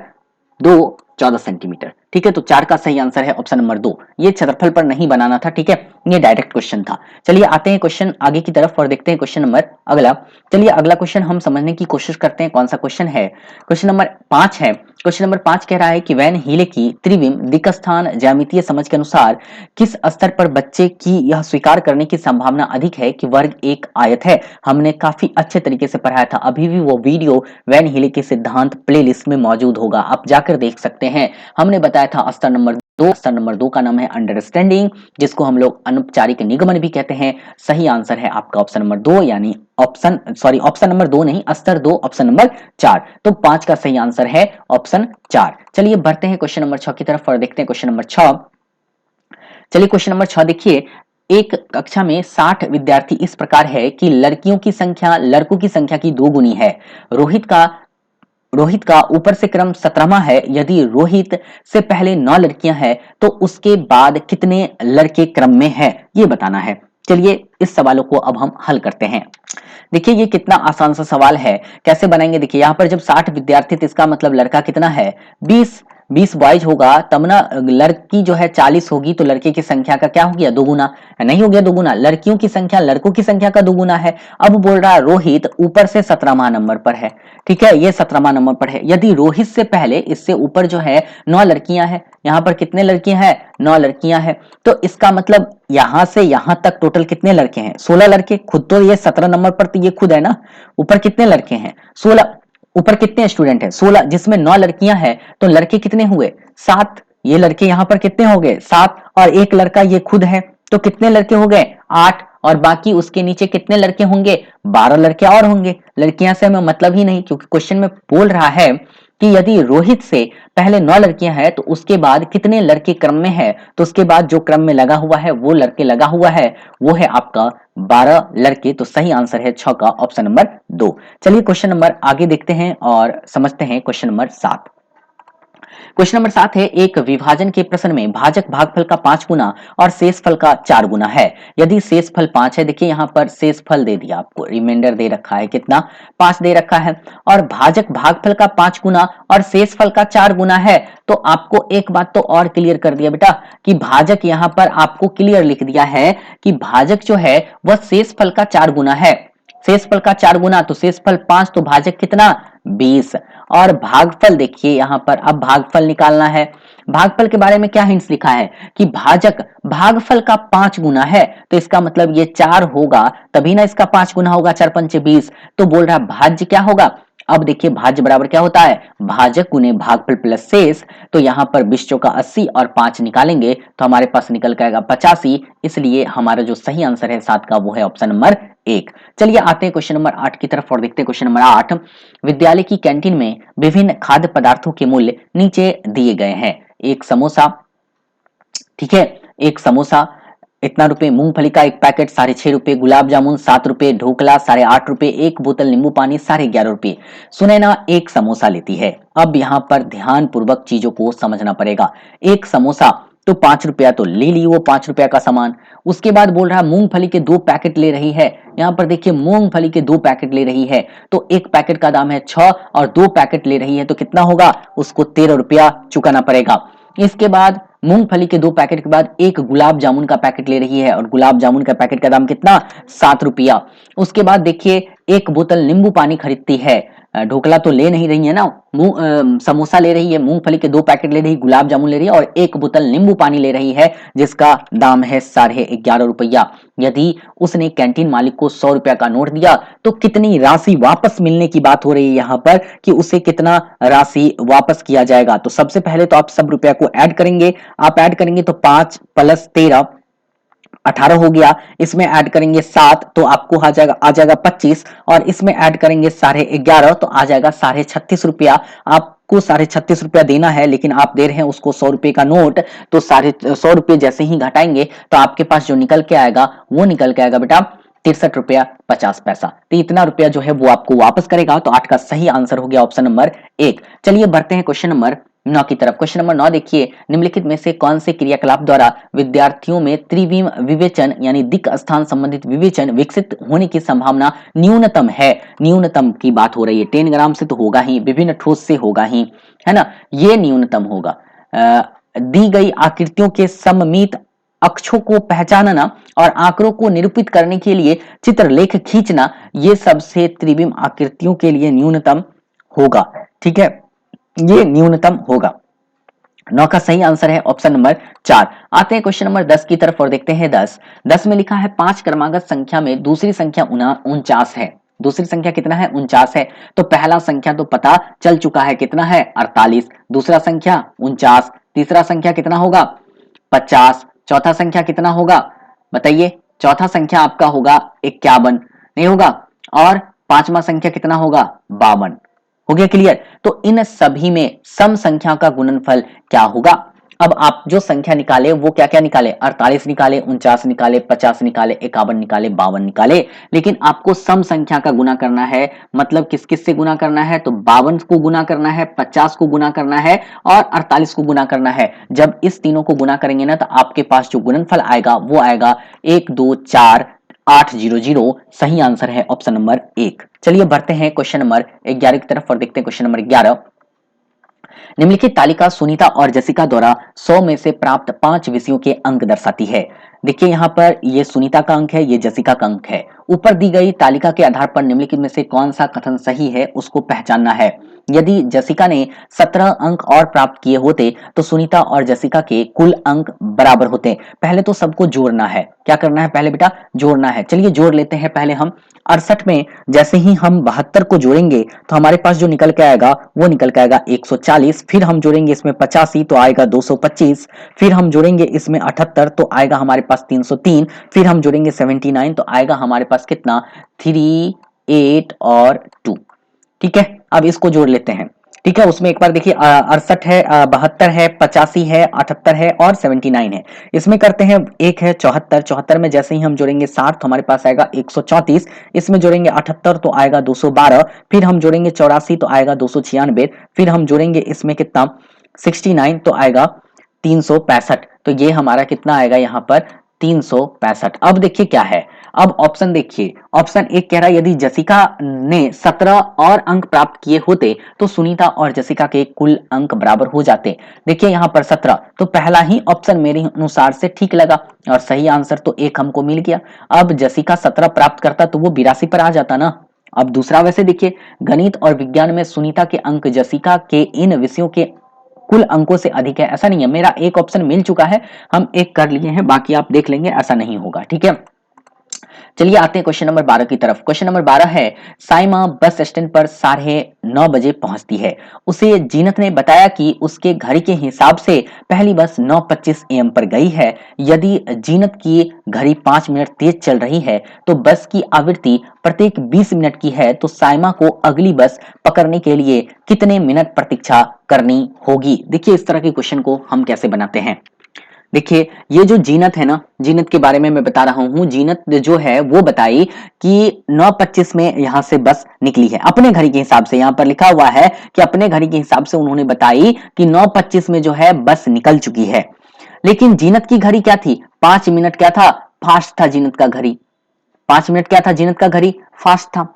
2, 14 सेंटीमीटर। ठीक है, तो 4 का सही आंसर है ऑप्शन नंबर 2। ये क्षेत्रफल पर नहीं बनाना था, ठीक है, ये डायरेक्ट क्वेश्चन था। चलिए आते हैं क्वेश्चन आगे की तरफ और देखते हैं क्वेश्चन नंबर अगला। चलिए अगला क्वेश्चन हम समझने की कोशिश करते हैं, कौन सा क्वेश्चन है? क्वेश्चन नंबर 5 है। क्वेश्चन नंबर 5 कह रहा है कि वैन हीले की त्रिविम दिक् स्थान ज्यामितीय समझ के अनुसार किस स्तर पर बच्चे की यह स्वीकार करने की संभावना अधिक है कि वर्ग एक आयत है? हमने काफी अच्छे तरीके से पढ़ाया था, अभी भी वो वीडियो वैन हीले के सिद्धांत प्लेलिस्ट में मौजूद होगा, आप जाकर देख सकते हैं। हमने बताया था स्तर नंबर 2, स्तर नंबर 2 का नाम है अंडरस्टैंडिंग, जिसको हम लोग अनौपचारिक निगमन भी कहते हैं। सही आंसर है आपका ऑप्शन नंबर 2, यानी ऑप्शन नंबर 2 नहीं, स्तर 2 ऑप्शन नंबर 4। तो 5 का सही आंसर है ऑप्शन 4। चलिए बढ़ते हैं क्वेश्चन नंबर 6 की तरफ और देखते हैं क्वेश्चन नंबर 6। चलिए क्वेश्चन नंबर 6 देखिए, एक कक्षा में 60 विद्यार्थी इस प्रकार है कि लड़कियों की संख्या लड़कों की संख्या की 2 गुनी है। रोहित का ऊपर से क्रम 17वां है। यदि रोहित से पहले 9 लड़कियां हैं तो उसके बाद कितने लड़के क्रम में हैं, ये बताना है। चलिए इस सवालों को अब हम हल करते हैं। देखिए ये कितना आसान सा सवाल है, कैसे बनाएंगे? देखिए यहाँ पर जब 60 विद्यार्थी, तो इसका मतलब लड़का कितना है? 20 बॉयज होगा, तब ना लड़की जो है 40 होगी, तो लड़के की संख्या का क्या हो गया? 2 गुना। नहीं हो गया 2 गुना, लड़कियों की संख्या लड़कों की संख्या का 2 गुना है। अब बोल रहा है रोहित ऊपर से 17वां नंबर पर है, ठीक है, ये 17वां नंबर पर है। यदि रोहित से पहले इससे ऊपर जो है 9 लड़कियां हैं, यहाँ पर कितने लड़कियां हैं? 9 लड़कियां हैं। तो इसका मतलब यहां से यहां तक टोटल कितने लड़के हैं? 16 लड़के। खुद तो ये 17 नंबर पर, तो ये खुद है ना। ऊपर कितने लड़के हैं? 16। ऊपर कितने स्टूडेंट हैं? 16, जिसमें 9 लड़कियां हैं, तो लड़के कितने हुए? 7। ये लड़के यहाँ पर कितने हो गए? 7, और एक लड़का ये खुद है, तो कितने लड़के हो गए? 8, और बाकी उसके नीचे कितने लड़के होंगे? 12 लड़के और होंगे। लड़कियां से हमें मतलब ही नहीं, क्योंकि क्वेश्चन में बोल रहा है कि यदि रोहित से पहले 9 लड़कियां हैं तो उसके बाद कितने लड़के क्रम में है, तो उसके बाद जो क्रम में लगा हुआ है वो लड़के लगा हुआ है वो है आपका 12 लड़के। तो सही आंसर है 6 का ऑप्शन नंबर 2। चलिए क्वेश्चन नंबर आगे देखते हैं और समझते हैं क्वेश्चन नंबर 7। क्वेश्चन नंबर 7 है, एक विभाजन के प्रश्न में भाजक भागफल का 5 गुना और शेषफल का 4 गुना है। यदि शेषफल 5 है, देखिए यहाँ पर शेषफल दे दिया आपको, रिमाइंडर दे रखा है, कितना 5 दे रखा है, और भाजक भागफल का 5 गुना और शेषफल का 4 गुना है, तो आपको एक बात तो और क्लियर कर दिया बेटा कि भाजक यहाँ पर आपको क्लियर लिख दिया है कि भाजक जो है वह शेषफल का 4 गुना है। शेषफल का 4 गुना तो शेषफल 5, तो भाजक कितना 20, और भागफल देखिए यहां पर अब भागफल निकालना है। भागफल के बारे में क्या हिंट्स लिखा है कि भाजक भागफल का 5 गुना है, तो इसका मतलब ये 4 होगा तभी ना इसका 5 गुना होगा, 4 पंचे 20, तो बोल रहा भाज्य क्या होगा। अब देखिए भाज्य बराबर क्या होता है, भाजक गुने भागफल प्लस शेष, तो यहां पर 20 चौका 80 और 5 निकालेंगे तो हमारे पास निकल के आएगा 85, इसलिए हमारा जो सही आंसर है 7 का वो है ऑप्शन नंबर 1। चलिए आते हैं क्वेश्चन नंबर 8 की तरफ और देखते हैं क्वेश्चन नंबर 8। विद्यालय की कैंटीन में विभिन्न खाद्य पदार्थों के मूल्य नीचे दिए गए हैं। एक समोसा, ठीक है, एक समोसा इतना रुपए, मूंगफली का एक पैकेट 6.5 रुपए, गुलाब जामुन 7 रुपए, ढोकला 8.5 रुपए, एक बोतल नींबू पानी 11.5 रुपए। सुनैना एक समोसा लेती है। अब यहाँ पर ध्यान पूर्वक चीजों को समझना पड़ेगा। एक समोसा तो 5 रुपया तो ले ली वो 5 रुपया का सामान। उसके बाद बोल रहा है मूंगफली के 2 पैकेट ले रही है। यहाँ पर देखिए मूंगफली के 2 पैकेट ले रही है, तो एक पैकेट का दाम है 6 और 2 पैकेट ले रही है तो कितना होगा, उसको 13 रुपया चुकाना पड़ेगा। इसके बाद मूंगफली के 2 पैकेट के बाद एक गुलाब जामुन का पैकेट ले रही है और गुलाब जामुन का पैकेट का दाम कितना 7 रुपया। उसके बाद देखिए एक बोतल नींबू पानी खरीदती है। ढोकला तो ले नहीं रही है ना, समोसा ले रही है, मूंगफली के 2 पैकेट ले रही, गुलाब जामुन ले रही है और एक बोतल नींबू पानी ले रही है जिसका दाम है 11.5 रुपया। यदि उसने कैंटीन मालिक को 100 रुपया का नोट दिया तो कितनी राशि वापस मिलने की बात हो रही है यहाँ पर कि उसे कितना राशि वापस किया जाएगा। तो सबसे पहले तो आप सब रुपया को ऐड करेंगे, आप ऐड करेंगे तो 5 + 13 18 हो गया, इसमें ऐड करेंगे 7 तो आपको आ जाएगा 25, और इसमें ऐड करेंगे 11.5 तो आ जाएगा 36.5 रुपया। आपको 36.5 रुपया देना है लेकिन आप दे रहे हैं उसको 100 रुपए का नोट, तो 100 रुपये जैसे ही घटाएंगे तो आपके पास जो निकल के आएगा वो निकल के आएगा बेटा 63 रुपया 50 पैसा। तो इतना रुपया जो है वो आपको वापस करेगा। तो 8 का सही आंसर हो गया ऑप्शन नंबर 1। चलिए बढ़ते हैं क्वेश्चन नंबर 9 की तरफ। क्वेश्चन नंबर 9 देखिए, निम्नलिखित में से कौन से क्रियाकलाप द्वारा विद्यार्थियों में त्रिविम विवेचन यानी दिक् स्थान संबंधित विवेचन विकसित होने की संभावना न्यूनतम है। न्यूनतम की बात हो रही है, 10 ग्राम से तो होगा ही, विभिन्न ठोस से होगा ही, है ना, ये न्यूनतम होगा। दी गई आकृतियों के सममित अक्षों को पहचानना और आंकड़ों को निरूपित करने के लिए चित्रलेख खींचना, ये सबसे त्रिविम आकृतियों के लिए न्यूनतम होगा। ठीक है, ये न्यूनतम होगा। 9 का सही आंसर है ऑप्शन नंबर 4। आते हैं क्वेश्चन नंबर 10 की तरफ और देखते हैं 10 में लिखा है 5 क्रमागत संख्या में दूसरी संख्या 49 है। दूसरी संख्या कितना है, 49 है। तो पहला संख्या तो पता चल चुका है कितना है, 48, दूसरा संख्या 49, तीसरा संख्या कितना होगा 50, चौथा संख्या कितना होगा बताइए, चौथा संख्या आपका होगा 51, नहीं होगा, और पांचवा संख्या कितना होगा 52। हो गया क्लियर। तो इन सभी में सम संख्या का गुणनफल क्या होगा। अब आप जो संख्या निकाले वो क्या क्या निकाले, 48 निकाले, 49 निकाले, 50 निकाले, 51 निकाले, 52 निकाले, लेकिन आपको सम संख्या का गुना करना है। मतलब किस किस से गुना करना है, तो 52 को गुना करना है, 50 को गुना करना है और 48 को गुना करना है। जब इस तीनों को गुना करेंगे ना तो आपके पास जो गुणनफल आएगा वो आएगा 1 2 4 800। सही आंसर है ऑप्शन नंबर 1। चलिए बढ़ते हैं क्वेश्चन नंबर 11 की तरफ और देखते हैं क्वेश्चन नंबर 11। निम्नलिखित तालिका सुनीता और जसिका द्वारा 100 में से प्राप्त 5 विषयों के अंक दर्शाती है। देखिए यहाँ पर ये सुनीता का अंक है, ये जसिका का अंक है। ऊपर दी गई तालिका के आधार पर निम्नलिखित में से कौन सा कथन सही है उसको पहचानना है। यदि जसिका ने 17 अंक और प्राप्त किए होते तो सुनीता और जसिका के कुल अंक बराबर होते। पहले तो सबको जोड़ना है, क्या करना है पहले बेटा, जोड़ना है। चलिए जोड़ लेते हैं पहले हम। 68 में जैसे ही हम 72 को जोड़ेंगे तो हमारे पास जो निकल के आएगा वो निकल के आएगा 140, फिर हम जोड़ेंगे इसमें 85 तो आएगा 225, फिर हम जोड़ेंगे इसमें 78 तो आएगा हमारे पास 303, फिर हम जोड़ेंगे 79 तो आएगा हमारे पास कितना 3 8 और 2। ठीक है, अब इसको जोड़ लेते हैं। ठीक है, उसमें एक बार देखिए 68 है, 72 है, 85 है, 78 है और 79 है। इसमें करते हैं, एक है 74, 74 में जैसे ही हम जोड़ेंगे 60 तो हमारे पास आएगा 134, इसमें जोड़ेंगे 78 तो आएगा 212, फिर हम जोड़ेंगे 84 तो आएगा 296, फिर हम जोड़ेंगे इसमें कितना 69 तो आएगा 365। तो ये हमारा कितना आएगा यहाँ पर 365। अब देखिए क्या है, अब ऑप्शन देखिए, ऑप्शन एक कह रहा है यदि जसिका ने 17 और अंक प्राप्त किए होते तो सुनीता और जसिका के कुल अंक बराबर हो जाते। देखिए यहाँ पर 17, तो पहला ही ऑप्शन मेरे अनुसार से ठीक लगा और सही आंसर तो एक हमको मिल गया। अब जसिका 17 प्राप्त करता तो वो 82 पर आ जाता ना। अब दूसरा वैसे देखिए, गणित और विज्ञान में सुनीता के अंक जसिका के इन विषयों के कुल अंकों से अधिक है, ऐसा नहीं है। मेरा एक ऑप्शन मिल चुका है, हम एक कर लिए हैं, बाकी आप देख लेंगे, ऐसा नहीं होगा। ठीक है, चलिए आते हैं क्वेश्चन नंबर 12 की तरफ। क्वेश्चन नंबर 12 है, साइमा बस स्टैंड पर 9:30 बजे पहुंचती है। उसे जीनत ने बताया कि उसके घड़ी के हिसाब से पहली बस 9:25 AM पर गई है। यदि जीनत की घड़ी 5 मिनट तेज चल रही है तो बस की आवृत्ति प्रत्येक 20 मिनट की है, तो साइमा को अगली बस पकड़ने के लिए कितने मिनट प्रतीक्षा करनी होगी। देखिए इस तरह के क्वेश्चन को हम कैसे बनाते हैं। देखिए ये जो जीनत है ना, जीनत के बारे में मैं बता रहा हूँ। जीनत जो है वो बताई कि 9:25 में यहाँ से बस निकली है अपने घड़ी के हिसाब से। यहाँ पर लिखा हुआ है कि अपने घड़ी के हिसाब से उन्होंने बताई कि 9:25 में जो है बस निकल चुकी है। लेकिन जीनत की घड़ी क्या थी, 5 मिनट क्या था, फास्ट था जीनत का घड़ी। 5 मिनट क्या था, जीनत का घड़ी फास्ट था।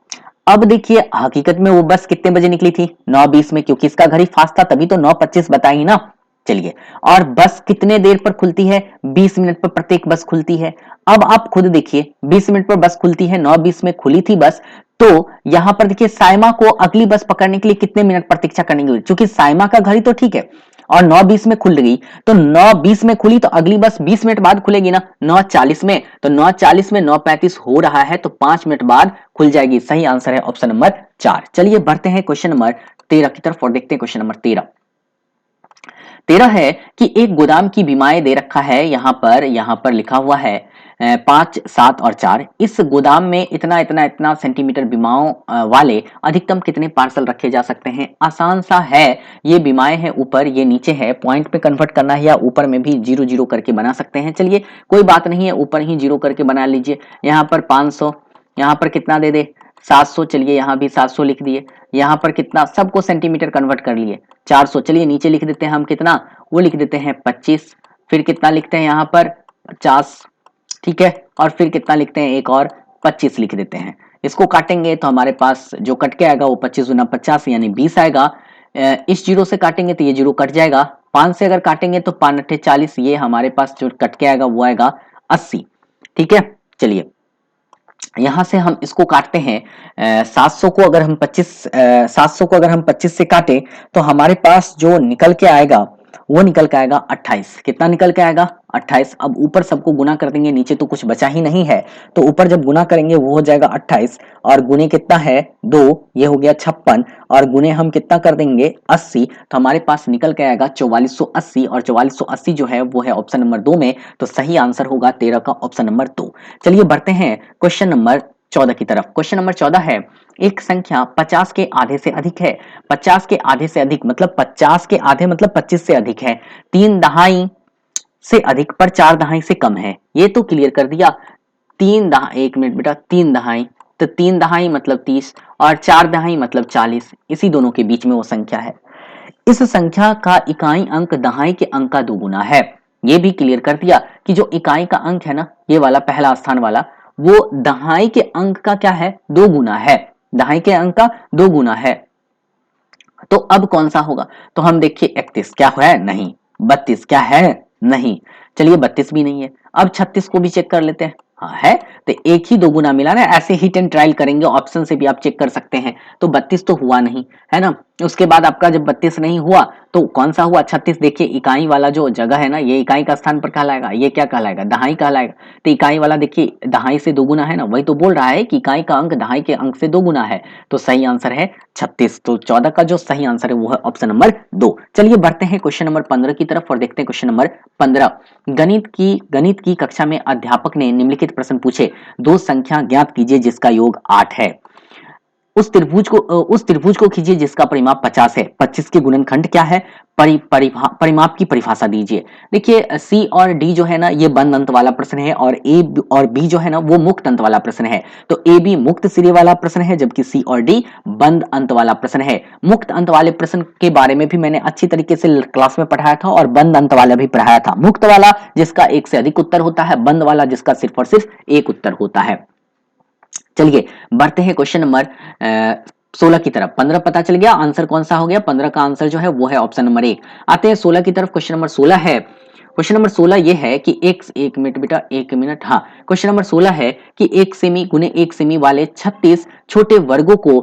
अब देखिए हकीकत में वो बस कितने बजे निकली थी, 9:20 में, क्योंकि इसका घड़ी फास्ट था तभी तो 9:25 बताई ना। चलिए, और बस कितने देर पर खुलती है, 20 मिनट पर प्रत्येक बस खुलती है। अब आप खुद देखिए 20 मिनट पर बस खुलती है, 9:20 में खुली थी बस, तो यहां पर देखिए साइमा को अगली बस पकड़ने के लिए कितने मिनट प्रतीक्षा करनी होगी। क्योंकि साइमा का घड़ी तो ठीक है और 9:20 में खुल गई, तो 9:20 में खुली तो अगली बस 20 मिनट बाद खुलेगी ना, 9:40 में। तो 9:40 में 9:35 हो रहा है, तो 5 मिनट बाद खुल जाएगी। सही आंसर है ऑप्शन नंबर 4। चलिए बढ़ते हैं क्वेश्चन नंबर 13 की तरफ और देखते हैं क्वेश्चन नंबर 13। 13 है कि एक गोदाम की बीमाएं दे रखा है, यहां पर लिखा हुआ है 5, 7 और 4। इस गोदाम में इतना इतना इतना सेंटीमीटर बीमाओं वाले अधिकतम कितने पार्सल रखे जा सकते हैं। आसान सा है, ये बीमाएं हैं ऊपर, ये नीचे है, पॉइंट पे कन्वर्ट करना है या ऊपर में भी 0 0 करके बना सकते हैं। चलिए कोई बात नहीं है, ऊपर ही 0 करके बना लीजिए। यहाँ पर 500, यहाँ पर कितना दे दे 700, चलिए यहाँ भी 700 लिख दिए। यहाँ पर कितना, सबको सेंटीमीटर कन्वर्ट कर लिए 400। चलिए नीचे लिख देते हैं हम कितना, वो लिख देते हैं 25। फिर कितना लिखते हैं यहाँ पर 50, ठीक है, और फिर कितना लिखते हैं एक और 25 लिख देते हैं। इसको काटेंगे तो हमारे पास जो कट के आएगा वो 25 गुना 50 यानी 20 आएगा। इस जीरो से काटेंगे तो ये जीरो कट जाएगा। 5 से अगर काटेंगे तो 5 अट्ठे 40, ये हमारे पास जो कट के आएगा वो आएगा 80। ठीक है, चलिए यहां से हम इसको काटते हैं। 700 को अगर हम 25 से काटे तो हमारे पास जो निकल के आएगा वो निकल के आएगा 28। कितना निकल के आएगा 28। अब ऊपर सबको गुना कर देंगे, नीचे तो कुछ बचा ही नहीं है, तो ऊपर जब गुना करेंगे वो हो जाएगा 28 और गुने कितना है 2, ये हो गया 56 और गुने हम कितना कर देंगे 80, तो हमारे पास निकल के आएगा 4480 और 4480 जो है वो है ऑप्शन नंबर 2 में। तो सही आंसर होगा 13 का ऑप्शन नंबर 2। चलिए बढ़ते हैं क्वेश्चन नंबर 14 की तरफ। क्वेश्चन नंबर 14 है, एक संख्या 50 के आधे से अधिक है। 50 के आधे से अधिक मतलब 50 के आधे मतलब 25 से अधिक है। 3 दहाई से अधिक पर 4 दहाई से कम है। ये तो क्लियर कर दिया। 3 दहाई, एक मिनट बेटा, 3 दहाई, तो 3 दहाई मतलब 30 और 4 दहाई मतलब 40, इसी दोनों के बीच में वो संख्या है। इस संख्या का इकाई अंक दहाई के अंक का दोगुना है। ये भी क्लियर कर दिया कि जो इकाई का अंक है ना, ये वाला पहला स्थान वाला, वो दहाई के अंक का क्या है, 2 गुना है। दहाई के अंक का 2 गुना है। तो अब कौन सा होगा, तो हम देखिए 31 क्या है, नहीं। 32 क्या है, नहीं। चलिए 32 भी नहीं है। अब 36 को भी चेक कर लेते हैं, हाँ है, तो एक ही 2 गुना मिला ना। ऐसे हिट एंड ट्रायल करेंगे, ऑप्शन से भी आप चेक कर सकते हैं। तो 32 तो हुआ नहीं है ना। उसके बाद आपका जब 32 नहीं हुआ तो कौन सा हुआ, 36। देखिए इकाई वाला जो जगह है ना, ये इकाई का स्थान पर कहलाएगा, ये क्या कहलाएगा, दहाई कहलाएगा। तो इकाई वाला देखिए दहाई से 2 गुना है ना, वही तो बोल रहा है कि इकाई का अंक दहाई के अंक से 2 गुना है। तो सही आंसर है 36। तो 14 का जो सही आंसर है वो है ऑप्शन नंबर 2। चलिए बढ़ते हैं क्वेश्चन नंबर 15 की तरफ और देखते हैं क्वेश्चन नंबर 15। गणित की कक्षा में अध्यापक ने निम्नलिखित प्रश्न पूछे, दो संख्या ज्ञात कीजिए जिसका योग 8 है। उस त्रिभुज को खींचिए जिसका परिमाप 50 है। 25 के गुणनखंड क्या है? परिमाप की परिभाषा दीजिए। देखिए सी और डी जो है ना ये बंद अंत वाला प्रश्न है और ए और बी जो है ना वो मुक्त अंत वाला प्रश्न है। तो ए बी मुक्त सिरे वाला प्रश्न है जबकि सी और डी बंद अंत वाला प्रश्न है। मुक्त अंत वाले प्रश्न के बारे में भी मैंने अच्छी तरीके से क्लास में पढ़ाया था और बंद अंत वाला भी पढ़ाया था। मुक्त वाला जिसका एक से अधिक उत्तर होता है, बंद वाला जिसका सिर्फ और सिर्फ एक उत्तर होता है। चलिए बढ़ते हैं क्वेश्चन नंबर 16 की तरफ। 15 पता चल गया आंसर कौन सा हो गया। 15 का आंसर जो है वो है ऑप्शन नंबर 1। आते हैं 16 की तरफ। क्वेश्चन नंबर 16 है, क्वेश्चन नंबर 16 ये है कि एक मिनट बेटा, एक मिनट। हाँ, क्वेश्चन नंबर 16 है कि 1 सेमी गुने 1 सेमी वाले 36 छोटे वर्गों को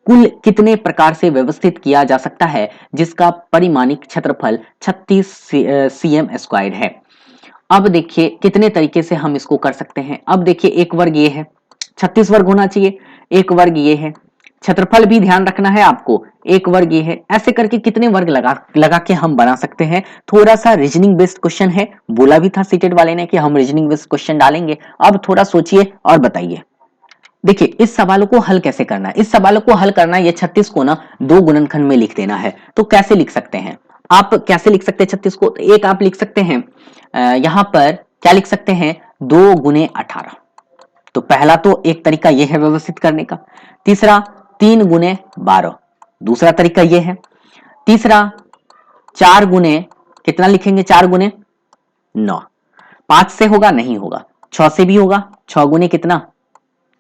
कुल कितने प्रकार से व्यवस्थित किया जा सकता है जिसका परिमाणिक क्षेत्रफल 36 cm स्क्वायर्ड है। अब देखिए कितने तरीके से हम इसको कर सकते हैं। अब देखिए एक वर्ग ये है, 36 वर्ग होना चाहिए। एक वर्ग ये है, क्षेत्रफल भी ध्यान रखना है आपको। एक वर्ग ये है, ऐसे करके कितने वर्ग लगा के हम बना सकते हैं। थोड़ा सा रीजनिंग बेस्ड क्वेश्चन है, बोला भी था सीटेट वाले ने कि हम रीजनिंग बेस्ड क्वेश्चन डालेंगे। अब थोड़ा सोचिए और बताइए। देखिए इस सवालों को हल कैसे करना है। इस सवालों को हल करना है, ये 36 को ना दो गुणनखंड में लिख देना है। तो कैसे लिख सकते हैं आप, कैसे लिख सकते हैं 36 को? तो एक आप लिख सकते हैं यहां पर क्या लिख सकते हैं, 2 गुने 18। तो पहला तो एक तरीका यह है व्यवस्थित करने का। तीसरा 3 गुने 12, दूसरा तरीका यह है। तीसरा 4 गुने कितना लिखेंगे, 4 गुने 9। 5 से होगा नहीं होगा, 6 से भी होगा, 6 गुने कितना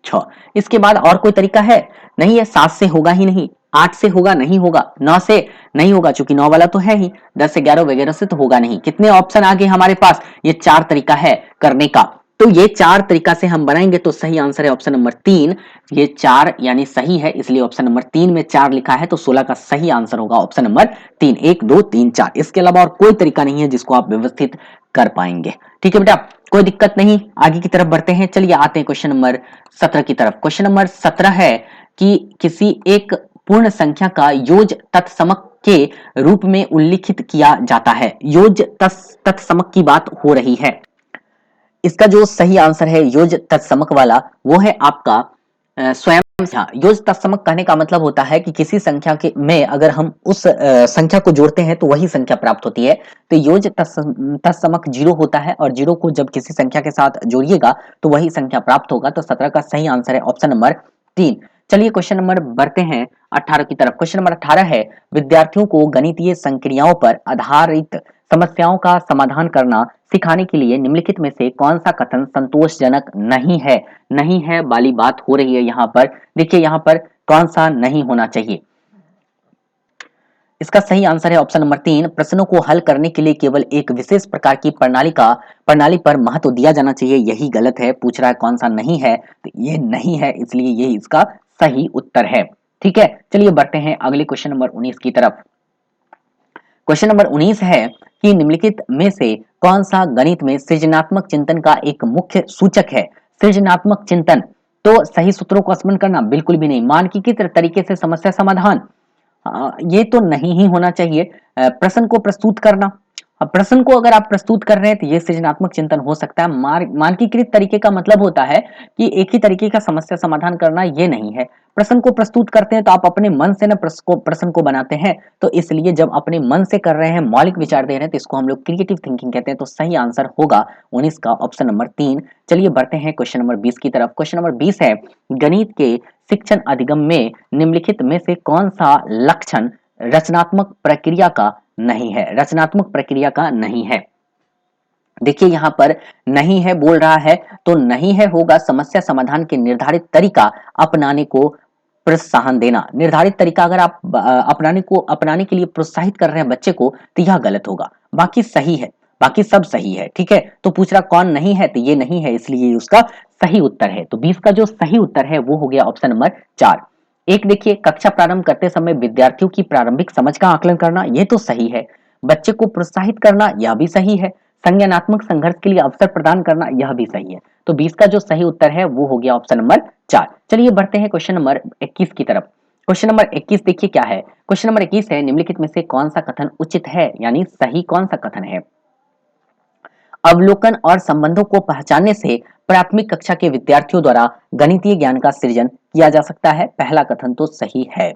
6। इसके बाद और कोई तरीका है? नहीं है। 7 से होगा ही नहीं, 8 से होगा नहीं होगा, 9 से नहीं होगा चूंकि 9 वाला तो है ही, 10 से 11 वगैरह से तो होगा नहीं। कितने ऑप्शन आगे हमारे पास? ये 4 तरीका है करने का। तो ये 4 तरीका से हम बनाएंगे तो सही आंसर है ऑप्शन नंबर 3। ये 4 यानी सही है, इसलिए ऑप्शन नंबर 3 में 4 लिखा है। तो 16 का सही आंसर होगा ऑप्शन नंबर 3। 1 2 3 4, इसके अलावा और कोई तरीका नहीं है जिसको आप व्यवस्थित कर पाएंगे। ठीक है बेटा, कोई दिक्कत नहीं। आगे की तरफ बढ़ते हैं। चलिए आते हैं क्वेश्चन नंबर 17 की तरफ। क्वेश्चन नंबर 17 है कि किसी एक पूर्ण संख्या का योज तत्समक के रूप में उल्लिखित किया जाता है। योज तत्समक की बात हो रही है। इसका जो सही आंसर है योज तत्समक वाला वो है आपका स्वयं। योज तत्समक कहने का मतलब होता है कि किसी संख्या के में अगर हम उस संख्या को जोड़ते हैं तो वही संख्या प्राप्त होती है। तो योज तत्समक 0 होता है और 0 को जब किसी संख्या के साथ जोड़िएगा तो वही संख्या प्राप्त होगा। तो 17 का सही आंसर है ऑप्शन नंबर 3। चलिए क्वेश्चन नंबर बढ़ते हैं 18 की तरफ। क्वेश्चन नंबर 18 है, विद्यार्थियों को गणितीय संक्रियाओं पर आधारित समस्याओं का समाधान करना सिखाने के लिए निम्नलिखित में से कौन सा कथन संतोषजनक नहीं है। नहीं है वाली बात हो रही है यहाँ पर। देखिए यहाँ पर कौन सा नहीं होना चाहिए। इसका सही आंसर है ऑप्शन नंबर 3। प्रश्नों को हल करने के लिए केवल एक विशेष प्रकार की प्रणाली पर महत्व दिया जाना चाहिए, यही गलत है। पूछ रहा है कौन सा नहीं है, तो ये नहीं है, इसलिए ये इसका सही उत्तर है। ठीक है, चलिए बढ़ते हैं अगले क्वेश्चन नंबर 19 की तरफ। क्वेश्चन नंबर 19 है कि निम्नलिखित में से कौन सा गणित में सृजनात्मक चिंतन का एक मुख्य सूचक है। सृजनात्मक चिंतन, तो सही सूत्रों को स्मरण करना बिल्कुल भी नहीं। मानकीकृत तरीके से समस्या समाधान, ये तो नहीं ही होना चाहिए। प्रश्न को प्रस्तुत करना, अब प्रश्न को अगर आप प्रस्तुत कर रहे हैं तो ये सृजनात्मक चिंतन हो सकता है। मानकीकृत तरीके का मतलब होता है कि एक ही तरीके का समस्या समाधान करना, ये नहीं है। प्रश्न को प्रस्तुत करते हैं तो आप अपने मन से ना प्रश्न को बनाते हैं, तो इसलिए जब अपने मन से कर रहे हैं, मौलिक विचार दे रहे हैं, तो इसको हम लोग क्रिएटिव थिंकिंग कहते हैं। तो सही आंसर होगा 19 का ऑप्शन नंबर 3। चलिए बढ़ते हैं क्वेश्चन नंबर 20 की तरफ। क्वेश्चन नंबर 20 है, गणित के शिक्षण अधिगम में निम्नलिखित में से कौन सा लक्षण रचनात्मक प्रक्रिया का नहीं है। रचनात्मक प्रक्रिया का नहीं है। देखिए यहां पर नहीं है बोल रहा है, तो नहीं है होगा समस्या समाधान के निर्धारित तरीका अपनाने को प्रोत्साहन देना। निर्धारित तरीका अगर आप अपनाने के लिए प्रोत्साहित कर रहे हैं बच्चे को, तो यह गलत होगा। बाकी सही है, बाकी सब सही है। ठीक है, तो पूछ रहा कौन नहीं है, तो ये नहीं है, इसलिए उसका सही उत्तर है। तो 20 का जो सही उत्तर है वो हो गया ऑप्शन नंबर 4। एक देखिए, कक्षा प्रारंभ करते समय विद्यार्थियों की प्रारंभिक समझ का आकलन करना, ये तो सही है। बच्चे को प्रोत्साहित करना, यह भी सही है। संज्ञानात्मक संघर्ष के लिए अवसर प्रदान करना, यह भी सही है। तो 20 का जो सही उत्तर है वो हो गया ऑप्शन नंबर 4। चलिए बढ़ते हैं क्वेश्चन नंबर 21 की तरफ। क्वेश्चन नंबर 21 देखिए क्या है। क्वेश्चन नंबर 21 है, निम्नलिखित में से कौन सा कथन उचित है, यानी सही कौन सा कथन है। अवलोकन और संबंधों को पहचानने से प्राथमिक कक्षा के विद्यार्थियों द्वारा गणितीय ज्ञान का सृजन किया जा सकता है। पहला कथन तो सही है।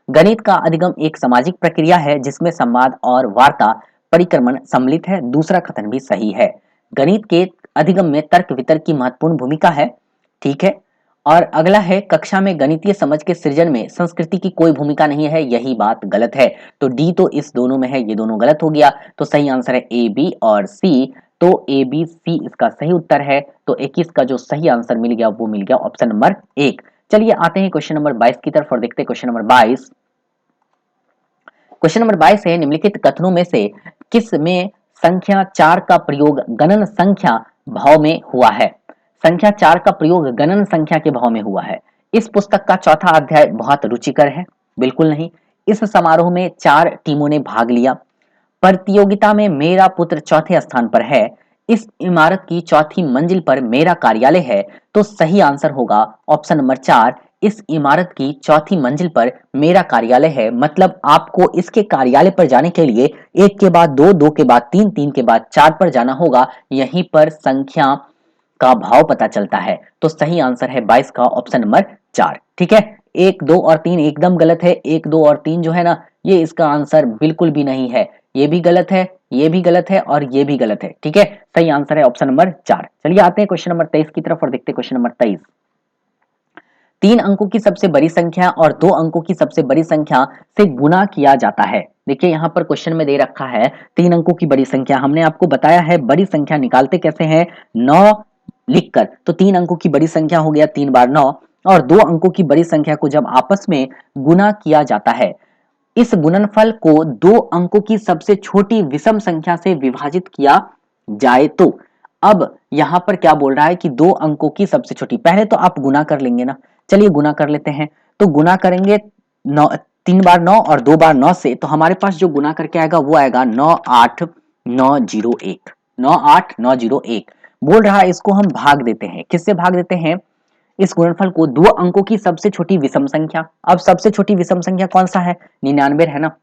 गणित का अधिगम एक सामाजिक प्रक्रिया है जिसमें संवाद और वार्ता परिक्रमण सम्मिलित है। दूसरा कथन भी सही है। गणित के अधिगम में तर्क वितर्क की महत्वपूर्ण भूमिका है। ठीक है। और अगला है, कक्षा में गणितीय समझ के सृजन में संस्कृति की कोई भूमिका नहीं है। यही बात गलत है। तो डी तो इस दोनों में है, ये दोनों गलत हो गया। तो सही आंसर है ए बी और सी। तो ए बी सी इसका सही उत्तर है। तो 21 का जो सही आंसर मिल गया वो मिल गया ऑप्शन नंबर 1। चलिए आते हैं क्वेश्चन नंबर 22 की तरफ और देखते हैं क्वेश्चन नंबर 22। क्वेश्चन नंबर 22 है, निम्नलिखित कथनों में से किस में संख्या 4 का प्रयोग गणन संख्या भाव में हुआ है? संख्या 4 का प्रयोग गणन संख्या के भाव में हुआ है। इस पुस्तक का चौथा अध्याय बहुत रुचिकर है। बिल्कुल नहीं। इस समारोह में 4 टीमों ने भाग लिया। प्रतियोगिता में मेरा पुत्र चौथे स्थान पर है। इस इमारत की चौथी मंजिल पर मेरा कार्यालय है। तो सही आंसर होगा ऑप्शन नंबर 4। इस इमारत की चौथी मंजिल पर मेरा कार्यालय है। मतलब आपको इसके कार्यालय पर जाने के लिए 1 के बाद 2, 2 के बाद 3, 3 के बाद 4 पर जाना होगा। यहीं पर संख्या का भाव पता चलता है। तो सही आंसर है 22 का ऑप्शन नंबर 4। ठीक है। 1, 2 और 3 एकदम गलत है। 1, 2 और 3 जो है ना, ये इसका आंसर बिल्कुल भी नहीं है। ये भी गलत है, ये भी गलत है और ये भी गलत है। ठीक है। सही आंसर है ऑप्शन नंबर 4। चलिए आते हैं क्वेश्चन नंबर 23 की तरफ और देखते हैं क्वेश्चन नंबर 23। 3 अंकों की सबसे बड़ी संख्या और 2 अंकों की सबसे बड़ी संख्या से गुणा किया जाता है। देखिए यहाँ पर क्वेश्चन में दे रखा है 3 अंकों की बड़ी संख्या। हमने आपको बताया है बड़ी संख्या निकालते कैसे हैं, 9 लिखकर। तो 3 अंकों की बड़ी संख्या हो गया 3 बार 9, और 2 अंकों की बड़ी संख्या को जब आपस में गुना किया जाता है, इस गुणनफल को 2 अंकों की सबसे छोटी विषम संख्या से विभाजित किया जाए तो। अब यहां पर क्या बोल रहा है कि 2 अंकों की सबसे छोटी, पहले तो आप गुना कर लेंगे ना। चलिए गुना कर लेते हैं। तो गुना करेंगे 9, 3 बार 9 और 2 बार 9 से, तो हमारे पास जो गुना करके आएगा वो आएगा 98901। 98901 बोल रहा है। इसको हम भाग देते हैं। किससे भाग देते हैं? इस गुणनफल को 2 अंकों की सबसे छोटी विषम संख्या। अब सबसे छोटी विषम संख्या कौन सा है? 99 है ना।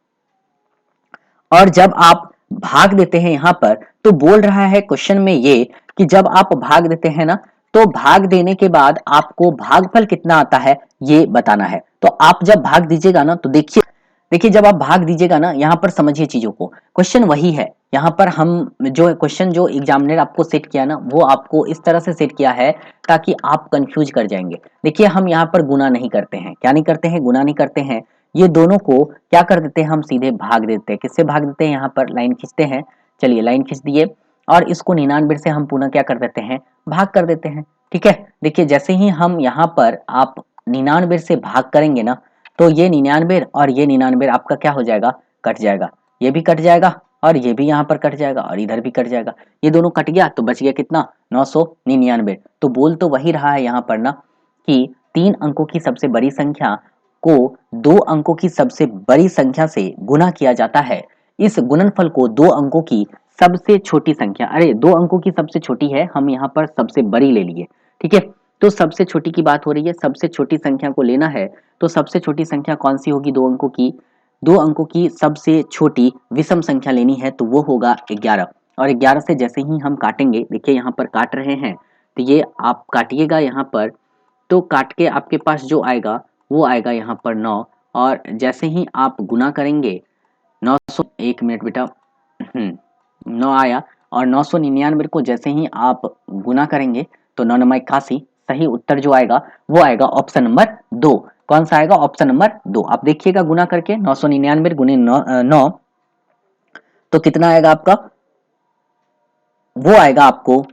और जब आप भाग देते हैं यहां पर, तो बोल रहा है क्वेश्चन में ये कि जब आप भाग देते हैं ना, तो भाग देने के बाद आपको भागफल कितना आता है ये बताना है। तो आप जब भाग दीजिएगा ना, तो देखिए देखिए जब आप भाग दीजिएगा ना, यहाँ पर समझिए चीजों को। क्वेश्चन वही है। यहाँ पर हम जो क्वेश्चन जो एग्जामिनर आपको सेट किया ना, वो आपको इस तरह से सेट किया है ताकि आप कंफ्यूज कर जाएंगे। देखिए हम यहाँ पर गुना नहीं करते हैं। क्या नहीं करते हैं? गुना नहीं करते हैं। ये दोनों को क्या कर देते हैं? हम सीधे भाग देते हैं। किससे भाग देते हैं? यहाँ पर लाइन खींचते हैं। चलिए लाइन खींच दिए, और इसको 99 से हम पुनः क्या कर देते हैं? भाग कर देते हैं। ठीक है। देखिए जैसे ही हम यहाँ पर आप 99 से भाग करेंगे ना, तो ये 99 और ये 99 आपका क्या हो जाएगा? कट जाएगा। ये भी कट जाएगा और ये भी यहाँ पर कट जाएगा और इधर भी कट जाएगा। ये दोनों कट गया तो बच गया कितना? 999। तो बोल तो वही रहा है यहाँ पर ना कि 3 अंकों की सबसे बड़ी संख्या को 2 अंकों की सबसे बड़ी संख्या से गुना किया जाता है। इस गुणनफल को 2 अंकों की सबसे छोटी संख्या, अरे 2 अंकों की सबसे छोटी है, हम यहाँ पर सबसे बड़ी ले लिए। ठीक है। तो सबसे छोटी की बात हो रही है, सबसे छोटी संख्या को लेना है। तो सबसे छोटी संख्या कौन सी होगी? 2 अंकों की। 2 अंकों की सबसे छोटी विषम संख्या लेनी है, तो वो होगा 11। और 11 से जैसे ही हम काटेंगे, देखिए यहाँ पर काट रहे हैं, तो ये आप काटिएगा यहाँ पर, तो काट के आपके पास जो आएगा वो आएगा यहाँ पर 9। और जैसे ही आप गुना करेंगे 900, 1 मिनट बेटा, 9 आया। और 999 को जैसे ही आप गुना करेंगे तो 9 9 81, सही उत्तर जो आएगा वो आएगा ऑप्शन नंबर 2। कौन सा आएगा? Option number 2। आप देखिएगा गुना करके 999 गुने 9 तो कितना आएगा आपका? वो आएगा आपको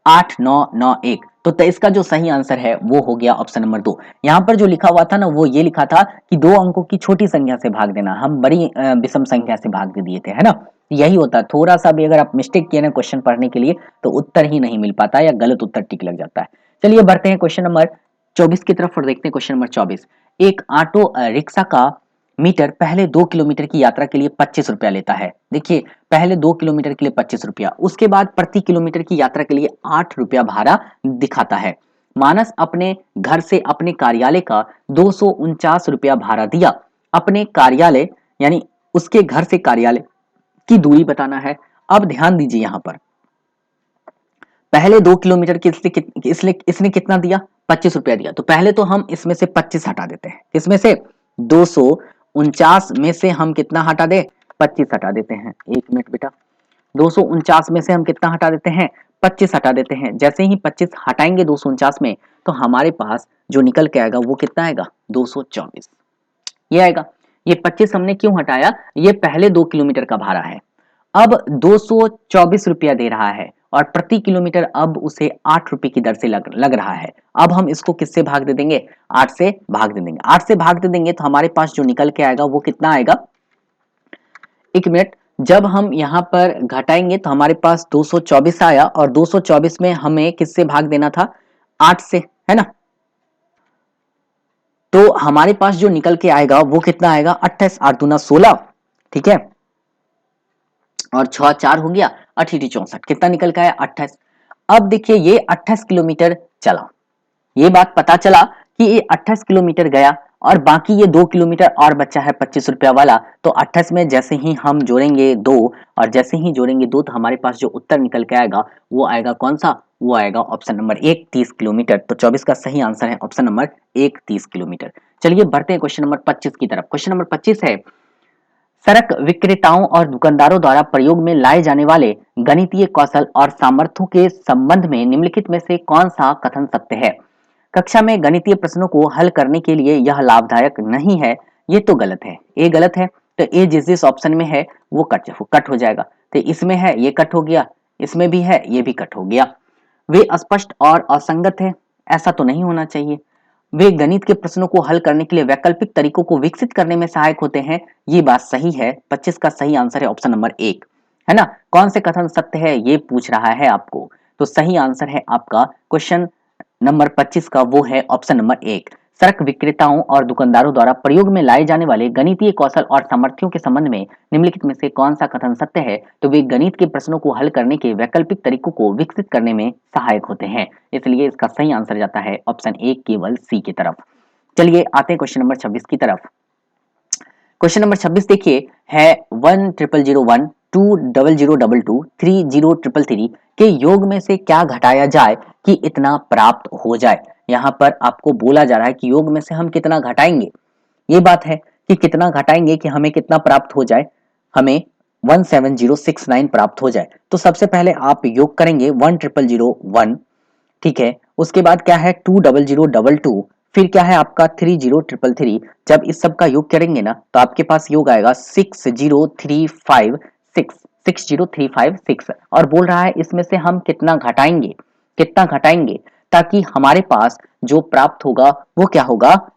8991। तो इसका जो सही आंसर है वो हो गया ऑप्शन नंबर 2। यहाँ पर जो लिखा हुआ था ना, वो ये लिखा था कि 2 अंकों की छोटी संख्या से भाग देना। हम बड़ी विषम संख्या से भाग दे दिए थे, है ना। यही होता है। थोड़ा सा भी अगर आप मिस्टेक किए ना क्वेश्चन पढ़ने के लिए, तो उत्तर ही नहीं मिल पाता या गलत उत्तर टिक लग जाता है। चलिए बढ़ते हैं क्वेश्चन नंबर 24 की तरफ और देखते हैं क्वेश्चन नंबर 24। एक ऑटो रिक्शा का मीटर पहले 2 किलोमीटर की यात्रा के लिए 25 रुपया लेता है। देखिए पहले 2 किलोमीटर के लिए 25 रुपया, उसके बाद प्रति किलोमीटर की यात्रा के लिए 8 रुपया भाड़ा दिखाता है। मानस अपने घर से अपने कार्यालय का 249 रुपया भाड़ा दिया। अपने कार्यालय यानी उसके घर से कार्यालय की दूरी बताना है। अब ध्यान दीजिए यहाँ पर पहले 2 किलोमीटर के इसने कितना दिया, 25 रुपया दिया, तो पहले तो हम इसमें से 25 हटा देते हैं। इसमें से 249 में से हम कितना हटा दे, 25 हटा देते हैं। 1 मिनट बेटा, 249 में से हम कितना हटा देते हैं, 25 हटा देते हैं। जैसे ही 25 हटाएंगे 249 में, तो हमारे पास जो निकल के आएगा वो कितना आएगा, 224 ये आएगा। ये 25 हमने क्यों हटाया, ये पहले 2 किलोमीटर का भाड़ा है, अब 224 रुपया दे रहा है और प्रति किलोमीटर अब उसे 8 रुपए की दर से लग रहा है। अब हम इसको किससे भाग दे देंगे, 8 से भाग दे देंगे। 8 से भाग दे देंगे तो हमारे पास जो निकल के आएगा वो कितना आएगा, 1 मिनट, जब हम यहाँ पर घटाएंगे तो हमारे पास 224 आया और 224 में हमें किससे भाग देना था, 8 से, है ना। तो हमारे पास जो निकल के आएगा वो कितना आएगा, 28, 8 दूना 16, ठीक है, और 6 4 हो गया, 8 64, कितना निकल के आया, 28। अब देखिए ये 28 किलोमीटर चला, ये बात पता चला कि ये 28 किलोमीटर गया और बाकी ये 2 किलोमीटर और बचा है 25 रुपया वाला। तो 28 में जैसे ही हम जोड़ेंगे 2 और जैसे ही जोड़ेंगे 2 तो हमारे पास जो उत्तर निकल के आएगा वो आएगा कौन सा, वो आएगा ऑप्शन नंबर 1, 30 किलोमीटर। तो 24 का सही आंसर है ऑप्शन नंबर 1, 30 किलोमीटर। चलिए बढ़ते हैं क्वेश्चन नंबर 25 की तरफ। क्वेश्चन नंबर 25 है, सड़क विक्रेताओं और दुकानदारों द्वारा प्रयोग में लाए जाने वाले गणितीय कौशल और सामर्थ्यों के संबंध में निम्नलिखित में से कौन सा कथन सत्य है। कक्षा में गणितीय प्रश्नों को हल करने के लिए यह लाभदायक नहीं है, ये तो गलत है, ए गलत है, तो ए जिस ऑप्शन में है वो कट हो जाएगा। तो इसमें है ये कट हो गया, इसमें भी है ये भी कट हो गया। वे अस्पष्ट और असंगत है, ऐसा तो नहीं होना चाहिए। वे गणित के प्रश्नों को हल करने के लिए वैकल्पिक तरीकों को विकसित करने में सहायक होते हैं, ये बात सही है। 25 का सही आंसर है ऑप्शन नंबर 1, है ना। कौन से कथन सत्य है ये पूछ रहा है आपको, तो सही आंसर है आपका क्वेश्चन नंबर 25 का वो है ऑप्शन नंबर 1। सड़क विक्रेताओं और दुकानदारों द्वारा प्रयोग में लाए जाने वाले गणितीय कौशल और सामर्थ्यों के संबंध में निम्नलिखित में से कौन सा कथन सत्य है, तो वे गणित के प्रश्नों को हल करने के वैकल्पिक तरीकों को विकसित करने में सहायक होते हैं, इसलिए इसका सही आंसर जाता है ऑप्शन 1 केवल सी की तरफ। चलिए आते हैं क्वेश्चन नंबर 26 की तरफ। क्वेश्चन नंबर 26 देखिए है 10001 20022 3033 के योग में से क्या घटाया जाए कि इतना प्राप्त हो जाए। यहाँ पर आपको बोला जा रहा है कि योग में से हम कितना घटाएंगे, ये बात है कि कितना घटाएंगे कि हमें कितना प्राप्त हो जाए, हमें 17069 प्राप्त हो जाए। तो सबसे पहले आप योग करेंगे 10001, ठीक है, उसके बाद क्या है 20022, फिर क्या है आपका 30333। जब इस सब का योग करेंगे ना तो आपके पास योग आएगा 60356 और बोल रहा है इसमें से हम कितना घटाएंगे ताकि हमारे पास जो प्राप्त होगा वो क्या होगा,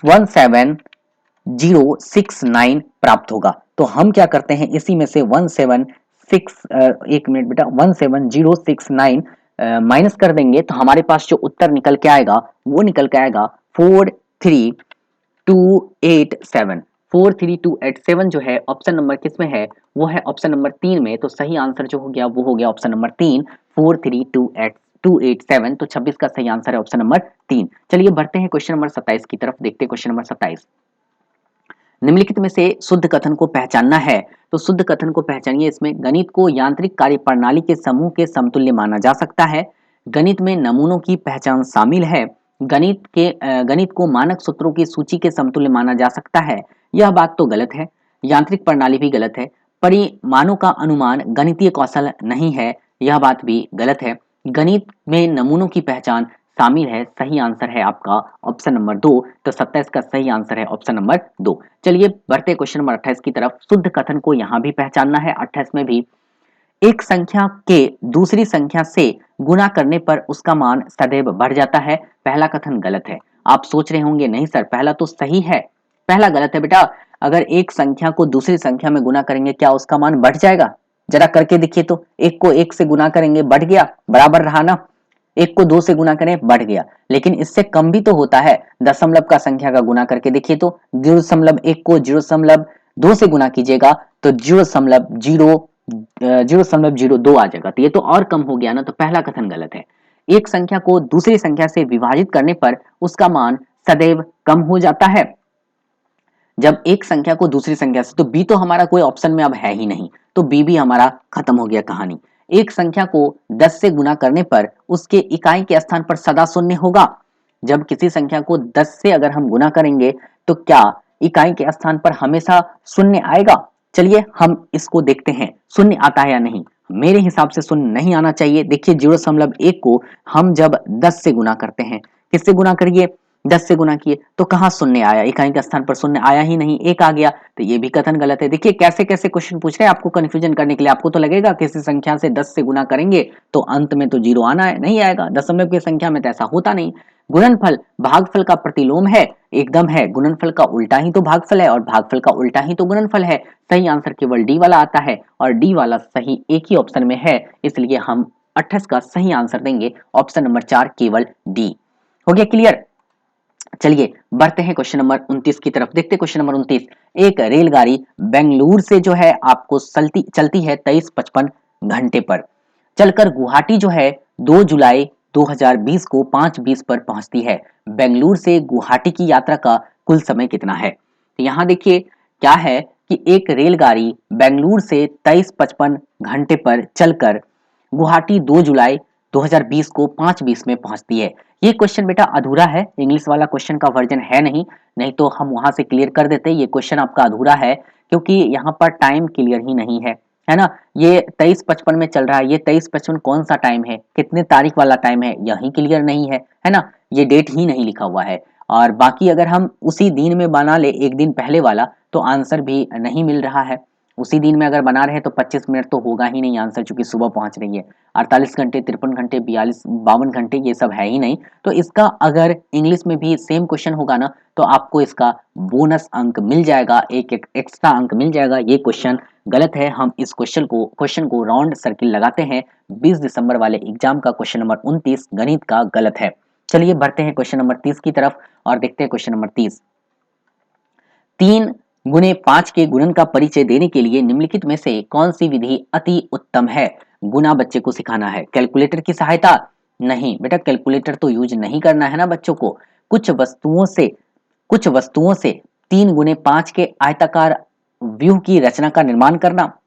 17069 प्राप्त होगा। तो हम क्या करते हैं, इसी में से 17069 माइनस कर देंगे तो हमारे पास जो उत्तर निकल के आएगा वो निकल के आएगा 43287। 43287 जो है ऑप्शन नंबर किस में है, वो है ऑप्शन नंबर 3 में। तो सही आंसर जो हो गया वो हो गया ऑप्शन नंबर 3, 43287। तो 26 का सही आंसर है ऑप्शन नंबर 3। चलिए बढ़ते हैं क्वेश्चन नंबर 27 की तरफ, देखते हैं क्वेश्चन नंबर 27। निम्नलिखित में से शुद्ध कथन को पहचानना है, तो शुद्ध कथन को पहचानिए। इसमें गणित को यांत्रिक कार्य प्रणाली के समूह के समतुल्य माना जा सकता है, गणित में नमूनों की पहचान शामिल है, गणित को मानक सूत्रों की सूची के समतुल्य माना जा सकता है, यह बात तो गलत है। यांत्रिक प्रणाली भी गलत है। परिमाणों का अनुमान गणितीय कौशल नहीं है, यह बात भी गलत है। गणित में नमूनों की पहचान शामिल है, सही आंसर है आपका ऑप्शन नंबर 2। तो 27 का सही आंसर है ऑप्शन नंबर 2। चलिए बढ़ते क्वेश्चन नंबर 28 की तरफ। शुद्ध कथन को यहां भी पहचानना है, 28 में भी। एक संख्या के दूसरी संख्या से गुणा करने पर उसका मान सदैव बढ़ जाता है, पहला कथन गलत है। आप सोच रहे होंगे नहीं सर पहला तो सही है, पहला गलत है बेटा। अगर एक संख्या को दूसरी संख्या में गुणा करेंगे क्या उसका मान बढ़ जाएगा, जरा करके देखिए तो। एक को एक से गुणा करेंगे बढ़ गया, बराबर रहा ना। एक को 2 से गुणा करें बढ़ गया, लेकिन इससे कम भी तो होता है। दशमलव का संख्या का गुणा करके देखिए तो 0.1 को 0.2 से गुणा कीजिएगा तो 0.02 आ जाएगा, तो ये तो और कम हो गया ना। तो पहला कथन गलत है। एक संख्या को दूसरी संख्या से विभाजित करने पर उसका मान सदैव कम हो जाता है। जब एक संख्या को दूसरी संख्या से, तो बी तो हमारा कोई ऑप्शन में अब है ही नहीं, तो बी भी हमारा खत्म हो गया कहानी। एक संख्या को 10 से गुना करने पर उसके इकाई के स्थान पर सदा शून्य होगा। जब किसी संख्या को 10 से अगर हम गुना करेंगे तो क्या इकाई के स्थान पर हमेशा शून्य आएगा? चलिए हम इसको देखते हैं, शून्य आता है या नहीं। मेरे हिसाब से शून्य नहीं आना चाहिए। देखिए 0.1 को हम जब 10 से गुना करते हैं, किससे गुना करिए? 10 से गुना किए तो कहाँ शून्य आया? इकाई के स्थान पर शून्य आया ही नहीं, एक आ गया। तो ये भी कथन गलत है। देखिए कैसे कैसे क्वेश्चन पूछ रहे हैं आपको कंफ्यूजन करने के लिए। आपको तो लगेगा किसी संख्या से 10 से गुना करेंगे तो अंत में तो 0 आना है, नहीं आएगा। दशमलव की संख्या में तो ऐसा होता नहीं। गुणनफल भागफल का प्रतिलोम है, एकदम है। गुणनफल का उल्टा ही तो भागफल है और भागफल का उल्टा ही तो गुणनफल है। सही आंसर केवल डी वाला आता है और डी वाला सही एक ही ऑप्शन में है, इसलिए हम 28 का सही आंसर देंगे ऑप्शन नंबर 4 केवल डी। हो गया क्लियर? चलिए बढ़ते हैं क्वेश्चन नंबर 29 की तरफ। देखते हैं क्वेश्चन नंबर 29। एक रेलगाड़ी बेंगलुरु से जो है आपको चलती है 23:55 घंटे पर, चलकर गुवाहाटी जो है 2 जुलाई 2020 को 5:20 पर पहुंचती है। बेंगलुरु से गुवाहाटी की यात्रा का कुल समय कितना है? तो यहाँ देखिए क्या है कि एक रेलगाड़ी बेंगलुरु से 23:55 घंटे पर चलकर गुवाहाटी 2 जुलाई 2020 को 5:20 में पहुंचती है। ये क्वेश्चन बेटा अधूरा है, इंग्लिश वाला क्वेश्चन का वर्जन है नहीं तो हम वहां से क्लियर कर देते। ये क्वेश्चन आपका अधूरा है क्योंकि यहाँ पर टाइम क्लियर ही नहीं है ना। ये 23:55 में चल रहा है, ये 23:55 कौन सा टाइम है, कितने तारीख वाला टाइम है, यही क्लियर नहीं है ना। ये डेट ही नहीं लिखा हुआ है। और बाकी अगर हम उसी दिन में बना ले एक दिन पहले वाला तो आंसर भी नहीं मिल रहा है। उसी दिन में अगर बना रहे तो 25 मिनट तो होगा ही नहीं आंसर, चूंकि सुबह पहुंच रही है। 48 घंटे, 53 घंटे, 42 52 घंटे ये सब है ही नहीं। तो इसका अगर इंग्लिश में भी सेम क्वेश्चन होगा ना तो आपको इसका बोनस अंक मिल जाएगा, एक एक्स्ट्रा अंक मिल जाएगा। ये क्वेश्चन गलत है। हम इस क्वेश्चन को राउंड सर्किल लगाते हैं। 20 दिसंबर वाले एग्जाम का क्वेश्चन नंबर 29 गणित का गलत है। चलिए बढ़ते हैं क्वेश्चन नंबर 30 की तरफ और देखते हैं क्वेश्चन नंबर 30। 3 × 5 के गुणन का परिचय देने के लिए निम्नलिखित में से कौन सी विधि अति उत्तम है? गुना बच्चे को सिखाना है। कैलकुलेटर की सहायता? नहीं बेटा, कैलकुलेटर तो यूज नहीं करना है ना बच्चों को। कुछ वस्तुओं से 3 × 5 के आयताकार व्यूह की रचना का निर्माण करना।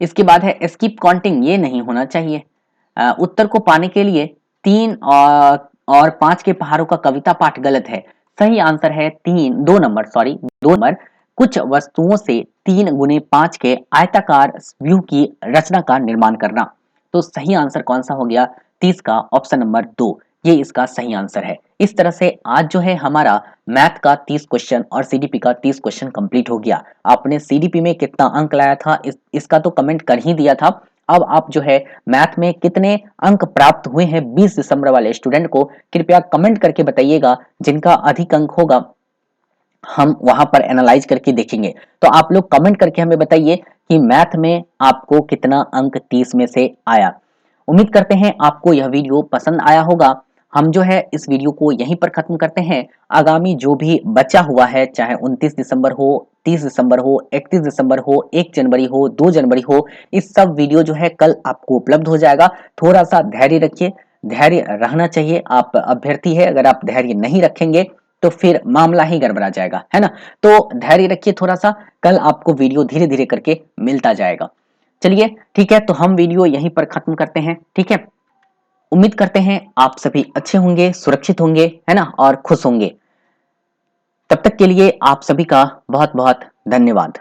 इसके बाद है स्किप काउंटिंग, ये नहीं होना चाहिए। उत्तर को पाने के लिए 3 और 5 के पहाड़ों का कविता पाठ गलत है। सही आंसर है 2 नंबर। कुछ वस्तुओं से 3 × 5 के आयताकार व्यूह की रचना का निर्माण करना। तो सही आंसर कौन सा हो गया? 30 का ऑप्शन नंबर 2, ये इसका सही आंसर है। इस तरह से आज जो है हमारा मैथ का 30 क्वेश्चन और सीडीपी का 30 क्वेश्चन कंप्लीट हो गया। आपने सीडीपी में कितना अंक लाया था इसका तो कमेंट कर ही दिया था। अब आप जो है मैथ में कितने अंक प्राप्त हुए हैं 20 दिसंबर वाले स्टूडेंट को कृपया कमेंट करके बताइएगा। जिनका अधिक अंक होगा हम वहां पर एनालाइज करके देखेंगे। तो आप लोग कमेंट करके हमें बताइए कि मैथ में आपको कितना अंक 30 में से आया। उम्मीद करते हैं आपको यह वीडियो पसंद आया होगा। हम जो है इस वीडियो को यहीं पर खत्म करते हैं। आगामी जो भी बचा हुआ है, चाहे 29 दिसंबर हो, 30 दिसंबर हो, 31 दिसंबर हो, 1 जनवरी हो, 2 जनवरी हो, इस सब वीडियो जो है कल आपको उपलब्ध हो जाएगा। थोड़ा सा धैर्य रखिए, धैर्य रहना चाहिए। आप अभ्यर्थी है, अगर आप धैर्य नहीं रखेंगे तो फिर मामला ही गड़बड़ा जाएगा, है ना। तो धैर्य रखिए थोड़ा सा, कल आपको वीडियो धीरे धीरे करके मिलता जाएगा। चलिए ठीक है, तो हम वीडियो यहीं पर खत्म करते हैं। ठीक है, उम्मीद करते हैं आप सभी अच्छे होंगे, सुरक्षित होंगे, है ना, और खुश होंगे। तब तक के लिए आप सभी का बहुत बहुत धन्यवाद।